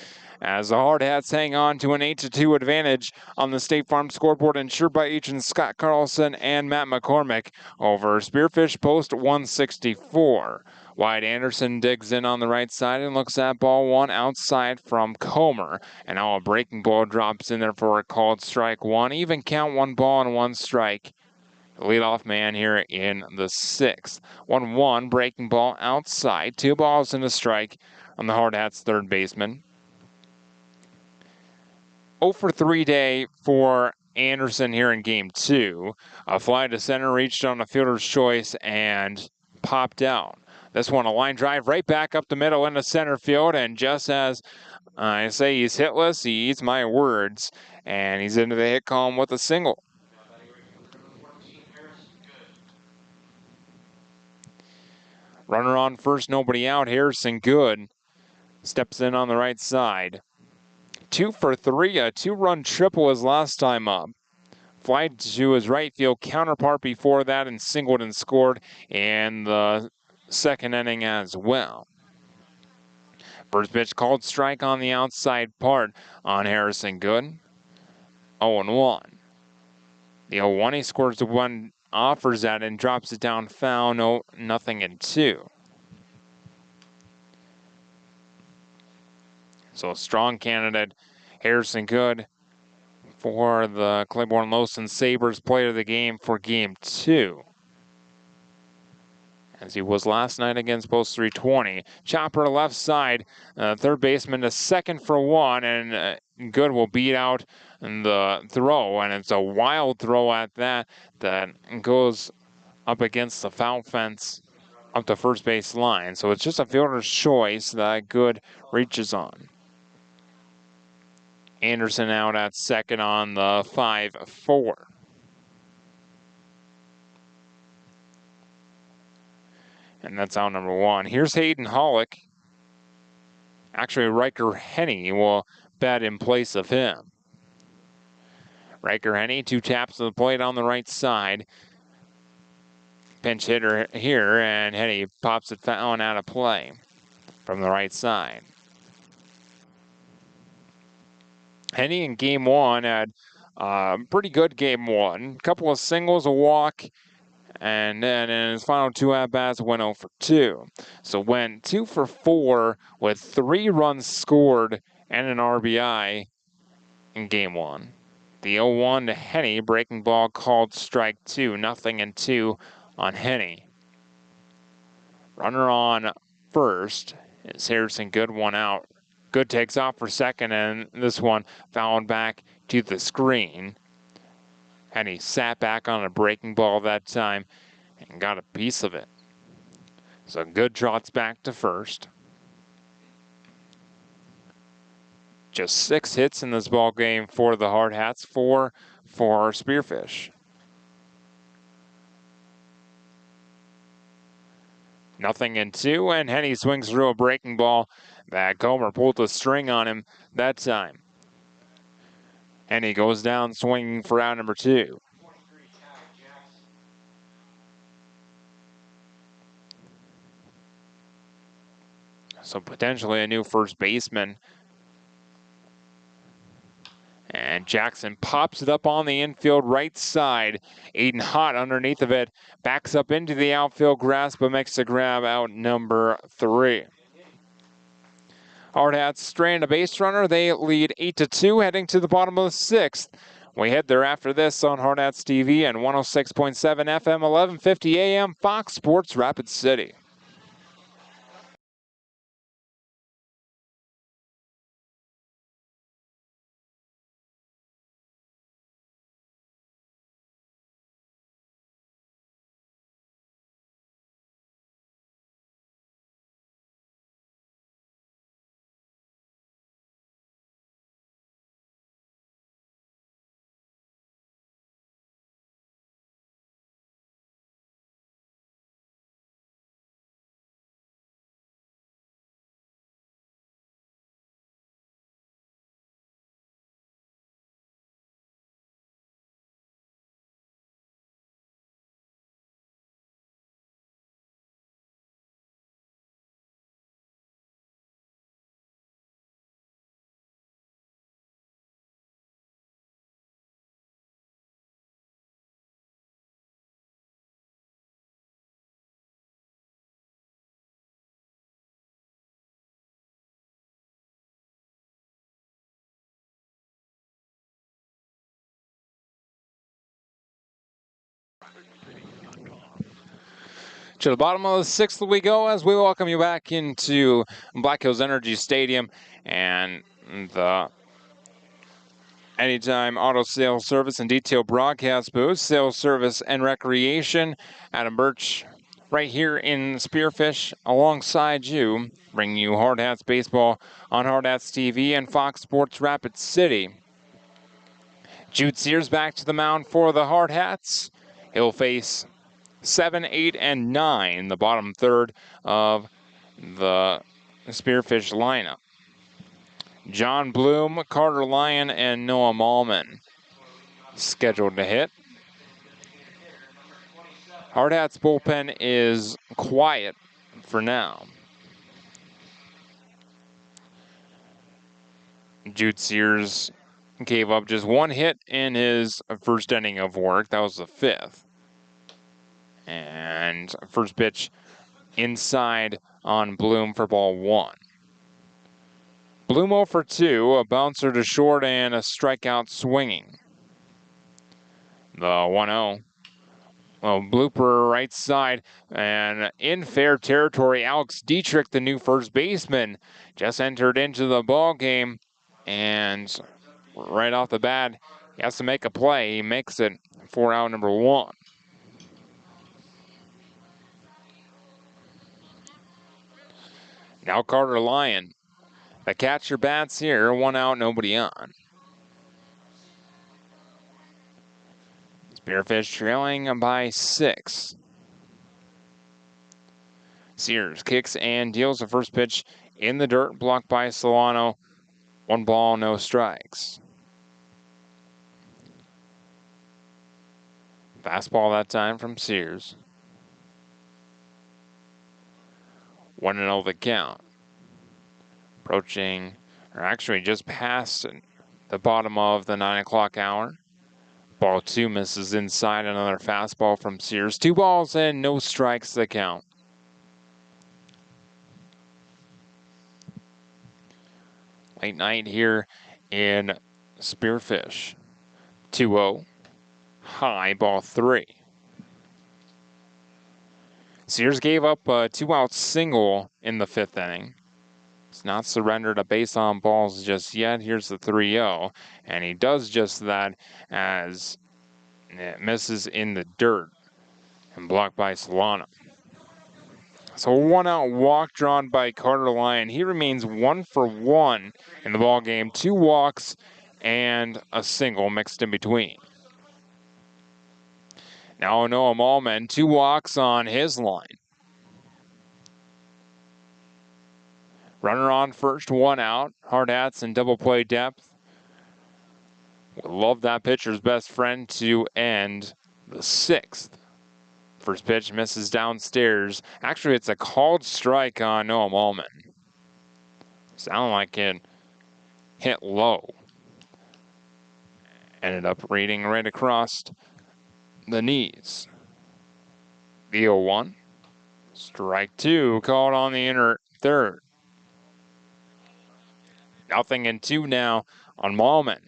as the Hardhats hang on to an 8-2 advantage on the State Farm scoreboard, ensured by agents Scott Carlson and Matt McCormick over Spearfish Post 164. Wyatt Anderson digs in on the right side and looks at ball 1 outside from Comer. And now a breaking ball drops in there for a called strike 1. Even count, 1 ball and 1 strike. the leadoff man here in the 6th. 1-1, breaking ball outside. 2 balls and a strike on the Hardhats third baseman. 0 for 3 day for Anderson here in game 2. A fly to center reached on a fielder's choice and popped out. This one, a line drive right back up the middle into center field, and just as I say he's hitless, he eats my words, and he's into the hit column with a single. Runner on first, nobody out. Harrison Good steps in on the right side. 2 for 3, a 2-run triple his last time up. Fly to his right field counterpart before that and singled and scored in the 2nd inning as well. First pitch called strike on the outside part on Harrison Good. 0-1. The 0-1, he scores the one, offers that and drops it down foul. No, 0-2. So a strong candidate, Harrison Good, for the Claiborne-Lowson Sabres player of the game for game 2. As he was last night against Post 320. Chopper left side, third baseman to second for 1, and Good will beat out the throw, and it's a wild throw at that goes up against the foul fence up the first base line. So it's just a fielder's choice that Good reaches on. Anderson out at second on the 5-4. And that's out number 1. Here's Hayden Hollick. Actually, Riker Henny will bat in place of him. Riker Henny, 2 taps to the plate on the right side. Pinch hitter here, and Henny pops it foul out of play from the right side. Henny in game 1 had pretty good game 1. Couple of singles, a walk, and then in his final 2 at-bats went 0 for 2. So went 2 for 4 with 3 runs scored and an RBI in game 1. The 0-1 to Henny, breaking ball called strike 2, 0-2 on Henny. Runner on first is Harrison Good, 1 out. Good takes off for second, and this one fouled back to the screen. Henny sat back on a breaking ball that time and got a piece of it. So Good trots back to first. Just 6 hits in this ball game for the Hardhats, 4 for Spearfish. 0-2, and Henny swings through a breaking ball. That Comer pulled the string on him that time. Henny goes down swinging for out number 2. So potentially a new first baseman. And Jackson pops it up on the infield right side. Aiden Hott underneath of it. Backs up into the outfield grass, but makes the grab out number 3. Hardhats strand a base runner. They lead 8-2 heading to the bottom of the 6th. We head there after this on Hardhats TV and 106.7 FM, 1150 AM, Fox Sports Rapid City. To the bottom of the sixth we go as we welcome you back into Black Hills Energy Stadium and the Anytime Auto Sales Service and Detail Broadcast booth, Sales Service and Recreation. Adam Birch right here in Spearfish alongside you, bringing you Hardhats baseball on Hardhats TV and Fox Sports Rapid City. Jude Sears back to the mound for the Hardhats. He'll face 7, 8, and 9, the bottom third of the Spearfish lineup. John Bloom, Carter Lyon, and Noah Malman scheduled to hit. Hardhats bullpen is quiet for now. Jude Sears gave up just one hit in his first inning of work. That was the fifth. And first pitch inside on Bloom for ball one. Bloom 0 for 2, a bouncer to short and a strikeout swinging. The 1-0. Well, blooper right side and in fair territory. Alex Dietrich, the new first baseman, just entered into the ball game, and right off the bat, he has to make a play. He makes it for out number 1. Now Carter Lyon. The catcher bats here, 1 out, nobody on. Spearfish trailing by 6. Sears kicks and deals the first pitch in the dirt, blocked by Solano. 1 ball, no strikes. Fastball that time from Sears. 1-0 the count. Approaching, or actually just past the bottom of the 9 o'clock hour. Ball 2 misses inside, another fastball from Sears. 2 balls and no strikes the count. Late night here in Spearfish. 2-0. High, ball 3. Sears gave up a 2-out single in the 5th inning. He's not surrendered a base on balls just yet. Here's the 3-0, and he does just that as it misses in the dirt and blocked by Solano. So a 1-out walk drawn by Carter Lyon. He remains 1 for 1 in the ball game. 2 walks and a single mixed in between. Now Noah Malman, 2 walks on his line. Runner on first, 1 out. Hardhats in double play depth. Would love that pitcher's best friend to end the 6th. First pitch misses downstairs. Actually, it's a called strike on Noah Malman. Sounded like it hit low. Ended up reading right across the knees. The 0-1. Strike 2 called on the inner third. 0-2 now on Malman.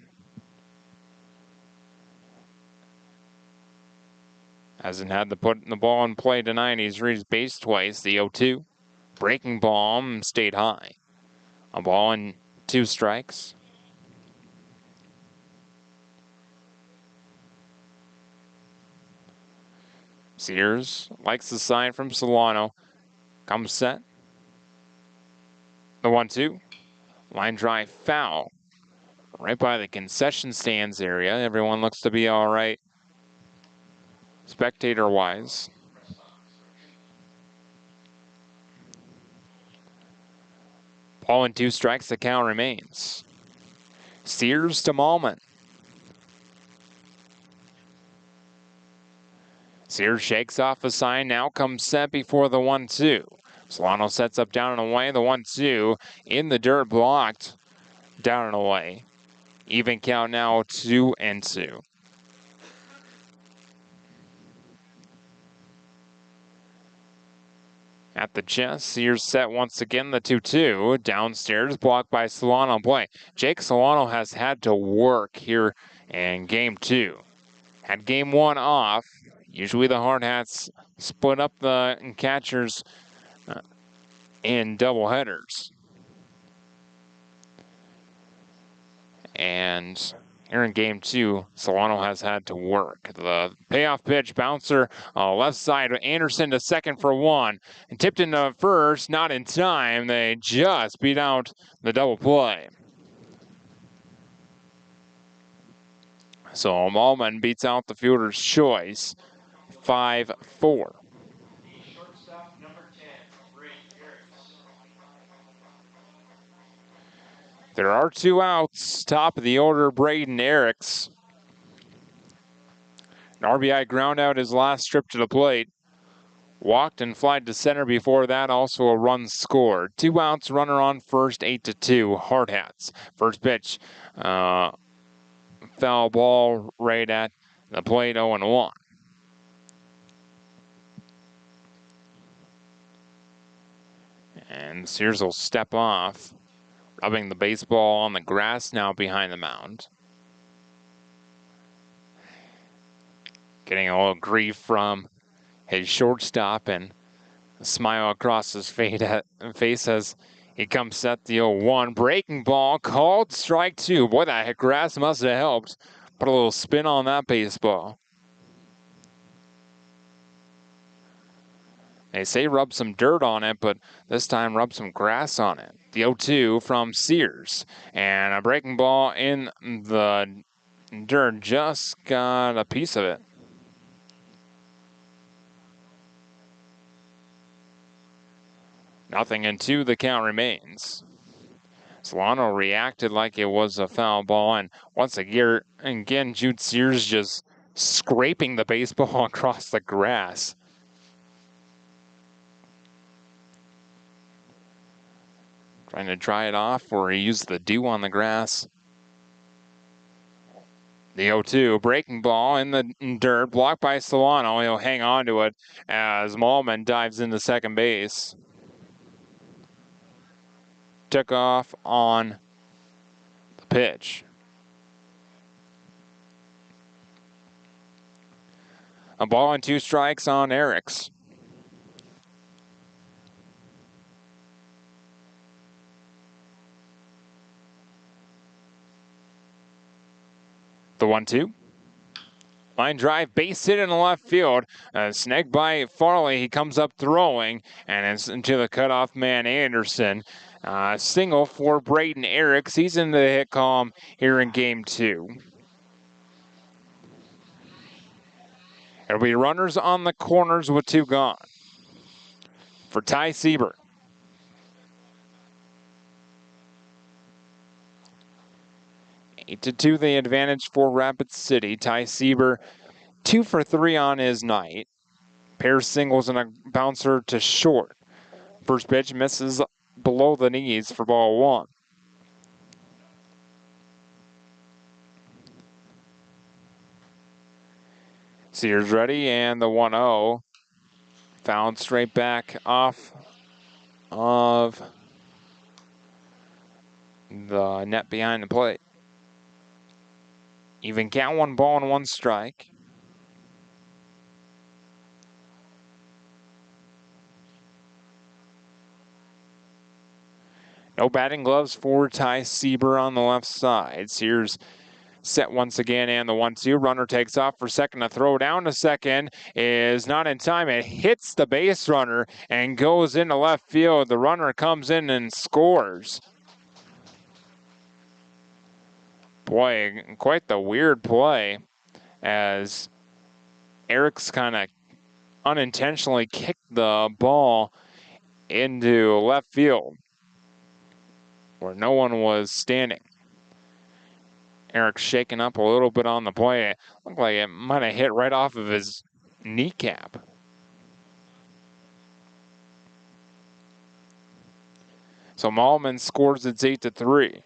Hasn't had to put the ball in play tonight. He's reached base twice. The 0-2. Breaking ball stayed high. A ball and 2 strikes. Sears likes the sign from Solano. Comes set. The 1-2. Line drive foul. Right by the concession stands area. Everyone looks to be all right, spectator-wise. Ball and 2 strikes, the count remains. Sears to Malman. Sears shakes off a sign, now comes set before the 1-2. Solano sets up down and away, the 1-2 in the dirt, blocked, down and away. Even count now, 2-2. At the chest, Sears set once again, the 2-2. Downstairs, blocked by Solano. Boy, Jake Solano has had to work here in game 2. Had game 1 off. Usually the Hardhats split up the catchers in doubleheaders. And here in game 2, Solano has had to work. The payoff pitch, bouncer, left side, Anderson to second for 1. And tipped into first, not in time. They just beat out the double play. So Malman beats out the fielder's choice, 5-4. Shortstop number 10, Braden Ericks. There are 2 outs. Top of the order, Braden Ericks. An RBI ground out his last trip to the plate. Walked and flied to center before that, also a run scored. 2 outs, runner on first, 8-2, Hardhats. First pitch, foul ball right at the plate, 0-1. And Sears will step off, rubbing the baseball on the grass now behind the mound. Getting a little grief from his shortstop and a smile across his face as he comes set the 0-1. Breaking ball called strike 2. Boy, that grass must have helped. Put a little spin on that baseball. They say rub some dirt on it, but this time rub some grass on it. The 0-2 from Sears. And a breaking ball in the dirt, just got a piece of it. Nothing in 2, the count remains. Solano reacted like it was a foul ball, and once again, Jude Sears just scraping the baseball across the grass. Trying to dry it off, or he used the dew on the grass. The 0-2, breaking ball in the dirt, blocked by Solano. He'll hang on to it as Malman dives into second base. Took off on the pitch. A ball and 2 strikes on Ericks. The 1-2. Line drive, base hit in the left field. Snagged by Farley. He comes up throwing, and it's into the cutoff man, Anderson. Single for Braden Ericks. He's into the hit column here in game 2. It'll be runners on the corners with 2 gone for Ty Siebert. 8-2 the advantage for Rapid City. Ty Siebert 2 for 3 on his night. Pair singles and a bouncer to short. First pitch misses below the knees for ball 1. Sears ready, and the 1-0 fouled straight back off of the net behind the plate. Even count, 1 ball and 1 strike. No batting gloves for Ty Siebert on the left side. Sears set once again, and the 1-2. Runner takes off for second. A throw down to second is not in time. It hits the base runner and goes into left field. The runner comes in and scores. Boy, quite the weird play as Ericks kind of unintentionally kicked the ball into left field where no one was standing. Ericks shaking up a little bit on the play. It looked like it might have hit right off of his kneecap. So Malman scores. It's 8-3.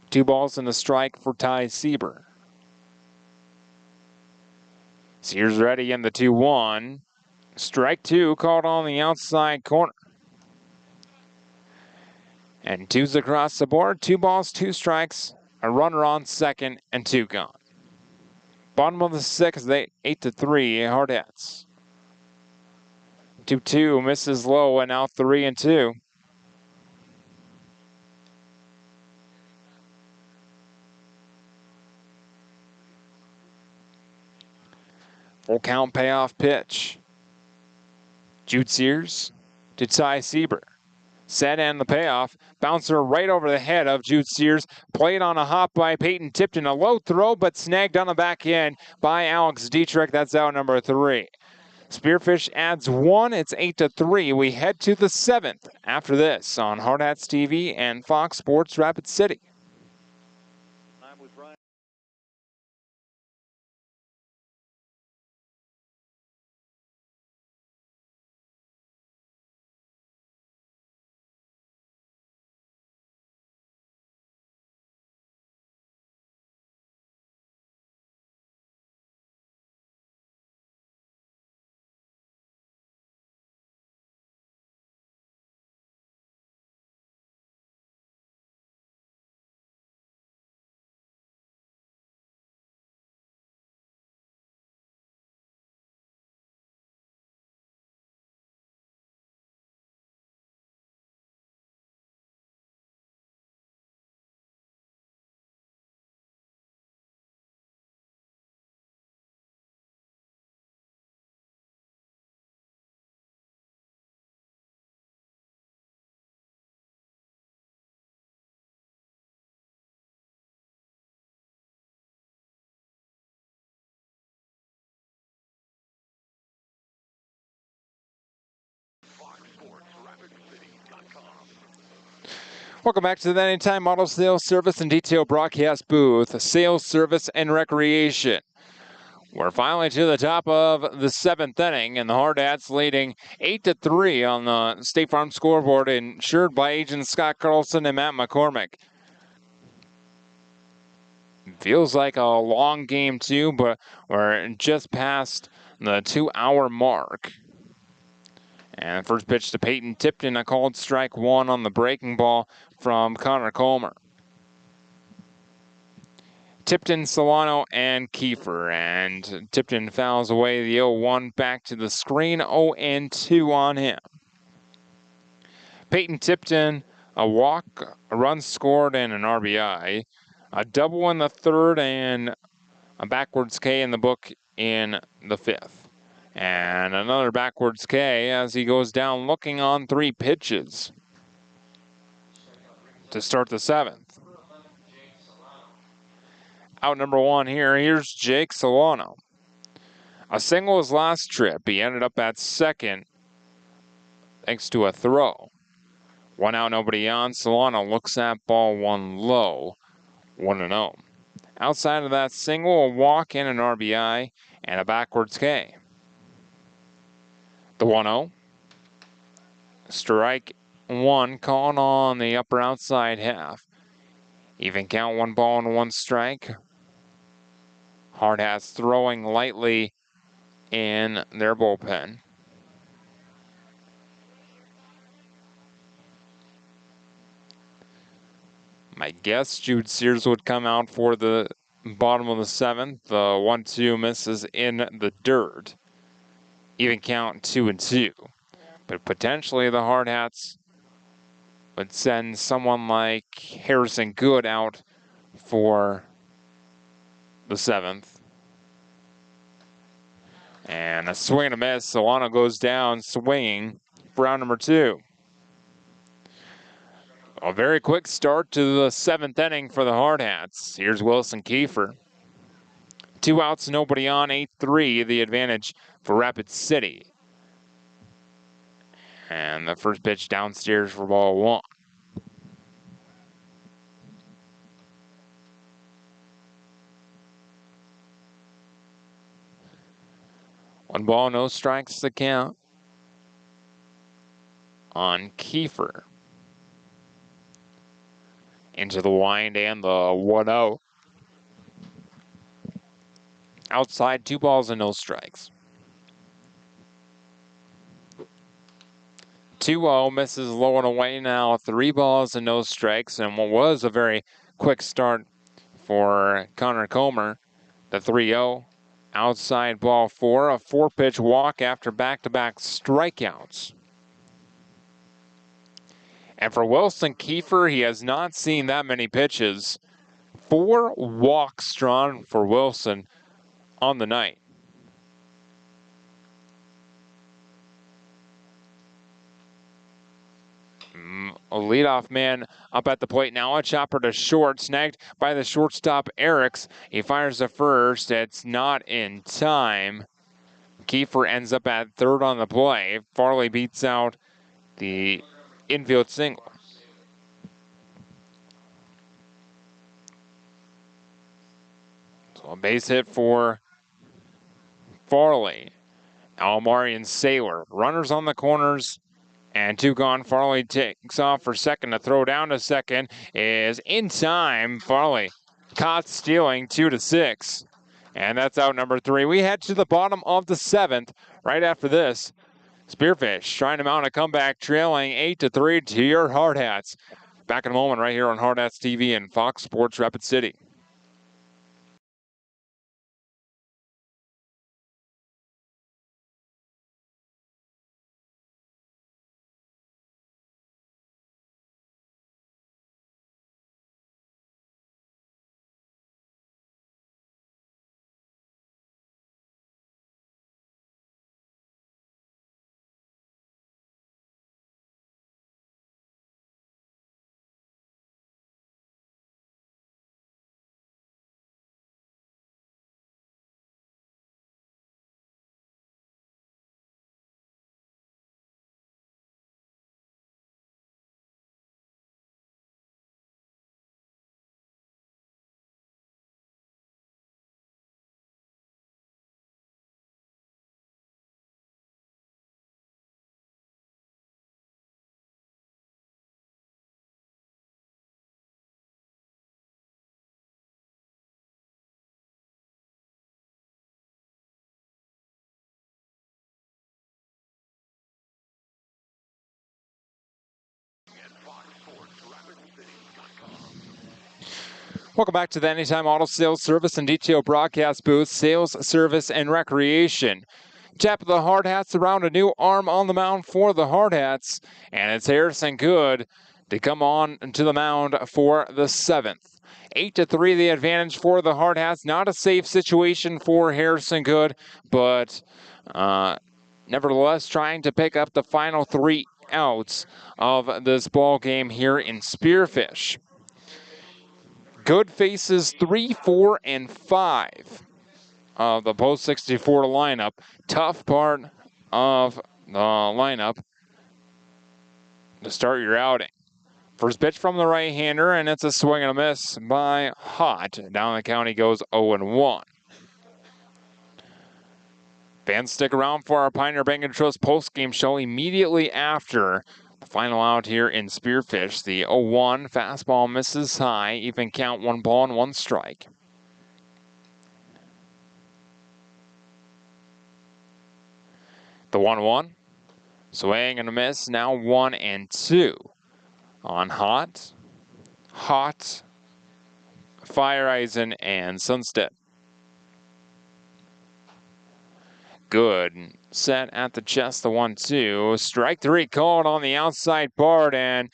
2 balls and a strike for Ty Siebert. Sears ready in the 2-1. Strike 2 called on the outside corner. And 2's across the board. 2 balls, 2 strikes. A runner on second and 2 gone. Bottom of the 6th, 8-3, Hardhats. 2-2, misses low, and now 3-2. Full count payoff pitch. Jude Sears to Ty Sieber. Set and the payoff. Bouncer right over the head of Jude Sears. Played on a hop by Peyton Tipton. A low throw, but snagged on the back end by Alex Dietrich. That's out number 3. Spearfish adds 1. It's 8-3. We head to the 7th after this on Hardhats TV and Fox Sports Rapid City. Welcome back to the Anytime Auto Sales Service and Detail Broadcast Booth, Sales, Service, and Recreation. We're finally to the top of the 7th inning, and the Hardhats leading 8-3 on the State Farm scoreboard, insured by agents Scott Carlson and Matt McCormick. Feels like a long game too, but we're just past the 2-hour mark. And first pitch to Peyton Tipton, a called strike 1 on the breaking ball from Connor Comer. Tipton, Solano, and Kiefer. And Tipton fouls away the 0-1 back to the screen. 0-2 on him. Peyton Tipton, a walk, a run scored, and an RBI. A double in the 3rd and a backwards K in the book in the 5th. And another backwards K as he goes down looking on 3 pitches to start the 7th. Out number 1 here. Here's Jake Solano. A single his last trip. He ended up at second thanks to a throw. 1 out, nobody on. Solano looks at ball 1 low. 1-0. Outside of that single, a walk and an RBI and a backwards K. The 1-0. Strike 1 called on the upper outside half. Even count, 1 ball and 1 strike. Hardhats throwing lightly in their bullpen. My guess, Jude Sears would come out for the bottom of the 7th. The 1-2 misses in the dirt. Even count 2-2. But potentially the Hardhats would send someone like Harrison Good out for the 7th. And a swing and a miss. Solano goes down swinging for round number 2. A very quick start to the 7th inning for the Hardhats. Here's Wilson Kiefer. 2 outs, nobody on, 8-3, the advantage for Rapid City. And the first pitch downstairs for ball 1. One ball, no strikes to count on Kiefer. Into the wind and the 1-0. Outside, 2 balls and no strikes. 2-0, misses low and away now. 3 balls and no strikes. And what was a very quick start for Connor Comer. The 3-0 outside ball 4, a 4-pitch walk after back-to-back strikeouts. And for Wilson Kiefer, he has not seen that many pitches. 4 walks drawn for Wilson on the night. A leadoff man up at the plate now. A chopper to short, snagged by the shortstop Eriks. He fires the first. It's not in time. Kiefer ends up at third on the play. Farley beats out the infield single. So a base hit for Farley. Almari and Saylor. Runners on the corners. And 2 gone. Farley takes off for second. To throw down to second is in time. Farley caught stealing 2-6. And that's out number 3. We head to the bottom of the 7th. Right after this, Spearfish trying to mount a comeback, trailing 8-3 to your Hardhats. Back in a moment right here on Hardhats TV and Fox Sports Rapid City. Welcome back to the Anytime Auto Sales Service and Detail Broadcast Booth, Sales, Service, and Recreation. Tap of the Hardhats around a new arm on the mound for the Hardhats, and it's Harrison Good to come on to the mound for the 7th. 8-3 the advantage for the Hardhats. Not a safe situation for Harrison Good, but nevertheless trying to pick up the final 3 outs of this ball game here in Spearfish. Good faces 3, 4, and 5 of the post 64 lineup. Tough part of the lineup to start your outing. First pitch from the right-hander, and it's a swing and a miss by Hott. Down the count he goes 0-1. Fans stick around for our Pioneer Bank and Trust post-game show immediately after the final out here in Spearfish. The 0-1 fastball misses high, even count 1 ball and 1 strike. The 1-1, swing and a miss, now 1-2 on Hott, Fireeisen, and Sunstead. Good. Set at the chest, the 1-2. Strike 3 called on the outside part, and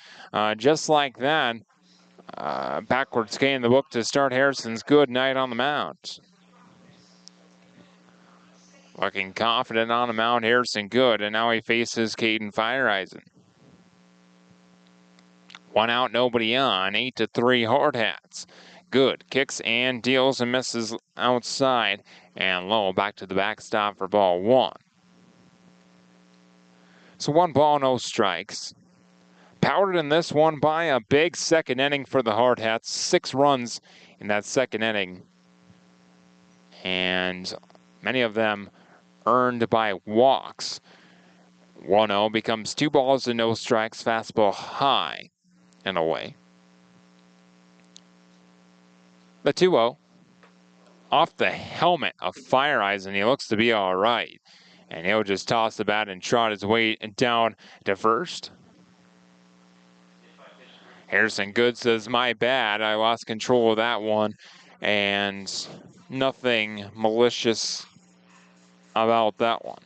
just like that, backwards K in the book to start Harrison's good night on the mound. Looking confident on the mound, Harrison Good, and now he faces Caden Fireeisen. 1 out, nobody on, 8-3 Hardhats. Good, kicks and deals and misses outside, and low back to the backstop for ball 1. So 1 ball, no strikes. Powered in this one by a big second inning for the Hardhats. 6 runs in that second inning, and many of them earned by walks. 1-0 becomes 2 balls and no strikes, fastball high and away. The 2-0 off the helmet of Fireeisen. He looks to be all right, and he'll just toss the bat and trot his way down to first. Harrison Good says, my bad, I lost control of that one, and nothing malicious about that one.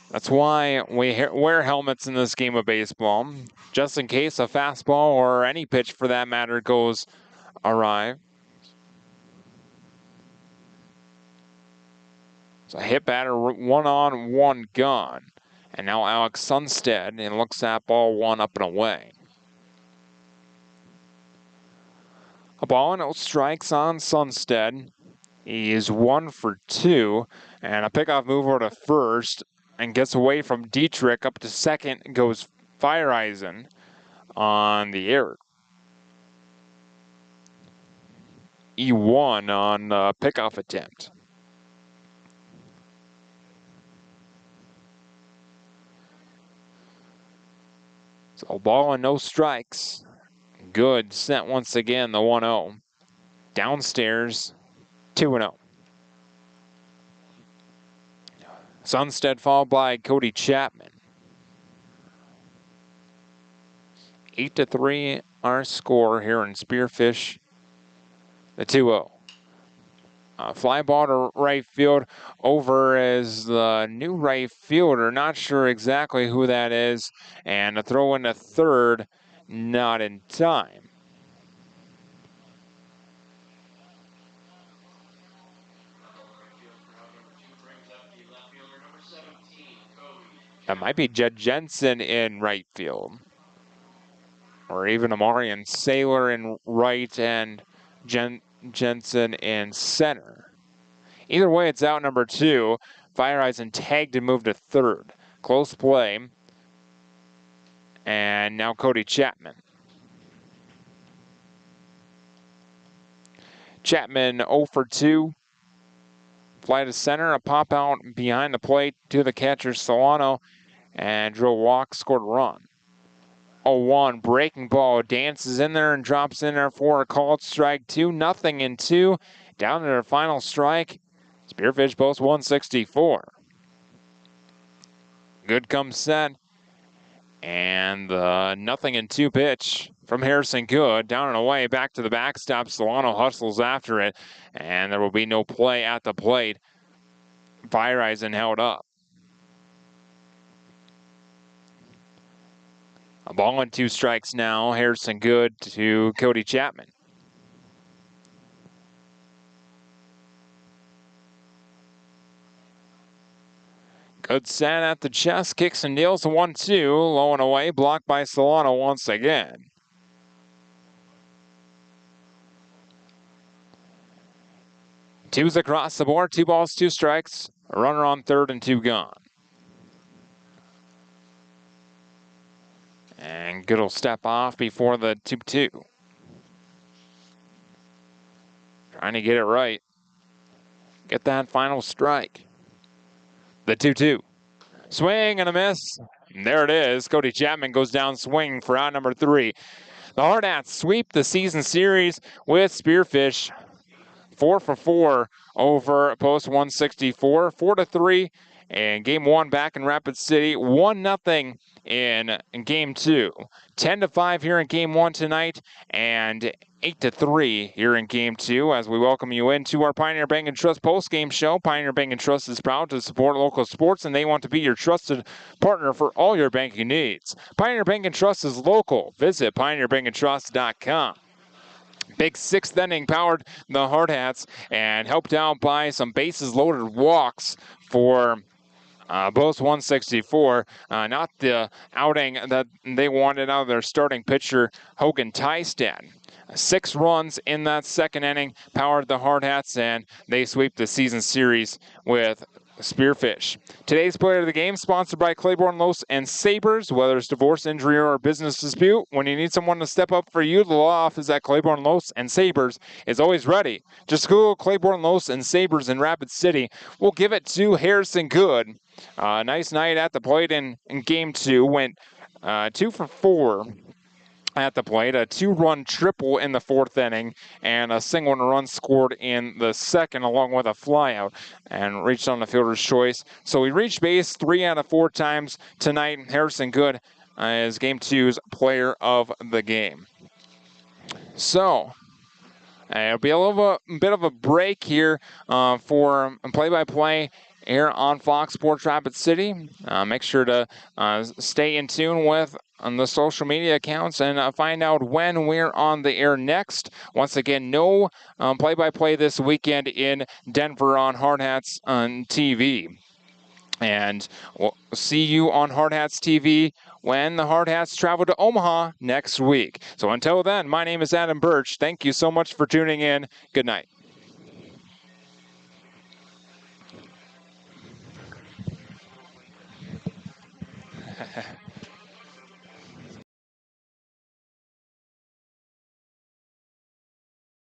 That's why we wear helmets in this game of baseball, just in case a fastball or any pitch for that matter goes awry. So a hit batter, 1 on, 1 gone. And now Alex Sunstead, and looks at ball 1 up and away. A ball and no strikes on Sunstead. He is 1 for 2, and a pickoff move over to first, and gets away from Dietrich. Up to second goes Feyereisen on the error. E1 on the pickoff attempt. So ball and no strikes. Good, sent once again, the 1-0. Downstairs, 2-0. Sunstead followed by Cody Chapman. 8-3 our score here in Spearfish. The 2-0. Fly ball to right field. Over is the new right fielder. Not sure exactly who that is. And a throw into third, not in time. That might be Jed Jensen in right field. Or even Amarian Saylor in right and Jensen in center. Either way, it's out number 2. Feyereisen tagged and moved to third. Close play. And now Cody Chapman. Chapman 0 for 2. Fly to center, a pop out behind the plate to the catcher Solano, and drew a walk, scored a run. 0-1, breaking ball, dances in there and drops in there for a called strike. 2-0 in 2. Down to their final strike. Spearfish posts 164. Good comes set. And the 0-2 pitch from Harrison Good. Down and away, back to the backstop. Solano hustles after it. And there will be no play at the plate. Feyereisen held up. A ball and 2 strikes now. Harrison Good to Cody Chapman. Good set at the chest, kicks and deals, 1-2, low and away, blocked by Solano once again. Twos across the board, 2 balls, 2 strikes, a runner on third and 2 gone. And Good will step off before the 2-2. Trying to get it right. Get that final strike. The 2-2. Swing and a miss. And there it is. Cody Chapman goes down swinging for out number 3. The Hardhats sweep the season series with Spearfish. 4 for 4 over post 164. 4-3 in game 1 back in Rapid City. 1-0 in game 2. 10-5 here in game 1 tonight. And 8-3 here in game 2 as we welcome you into our Pioneer Bank and Trust post-game show. Pioneer Bank and Trust is proud to support local sports, and they want to be your trusted partner for all your banking needs. Pioneer Bank and Trust is local. Visit pioneerbankandtrust.com. Big 6th inning powered the Hardhats and helped out by some bases loaded walks for Post 164, not the outing that they wanted out of their starting pitcher, Hogan Tystad. 6 runs in that 2nd inning powered the Hardhats, and they sweep the season series with Spearfish. Today's player of the game sponsored by Claiborne Los and Sabres. Whether it's divorce, injury, or a business dispute, when you need someone to step up for you, the law office at Claiborne Los and Sabres is always ready. Just Google Claiborne Los and Sabres in Rapid City. We'll give it to Harrison Good. Nice night at the plate in game 2. Went 2 for 4 at the plate, a 2-run triple in the 4th inning, and a single run scored in the 2nd, along with a flyout, and reached on the fielder's choice. So he reached base 3 out of 4 times tonight. Harrison Good is game 2's player of the game. So it'll be a little bit of a break here for play-by-play here on Fox Sports Rapid City. Make sure to stay in tune with on the social media accounts and find out when we're on the air next. Once again, no play-by-play this weekend in Denver on Hardhats on TV. And we'll see you on Hardhats TV when the Hardhats travel to Omaha next week. So until then, my name is Adam Birch. Thank you so much for tuning in. Good night.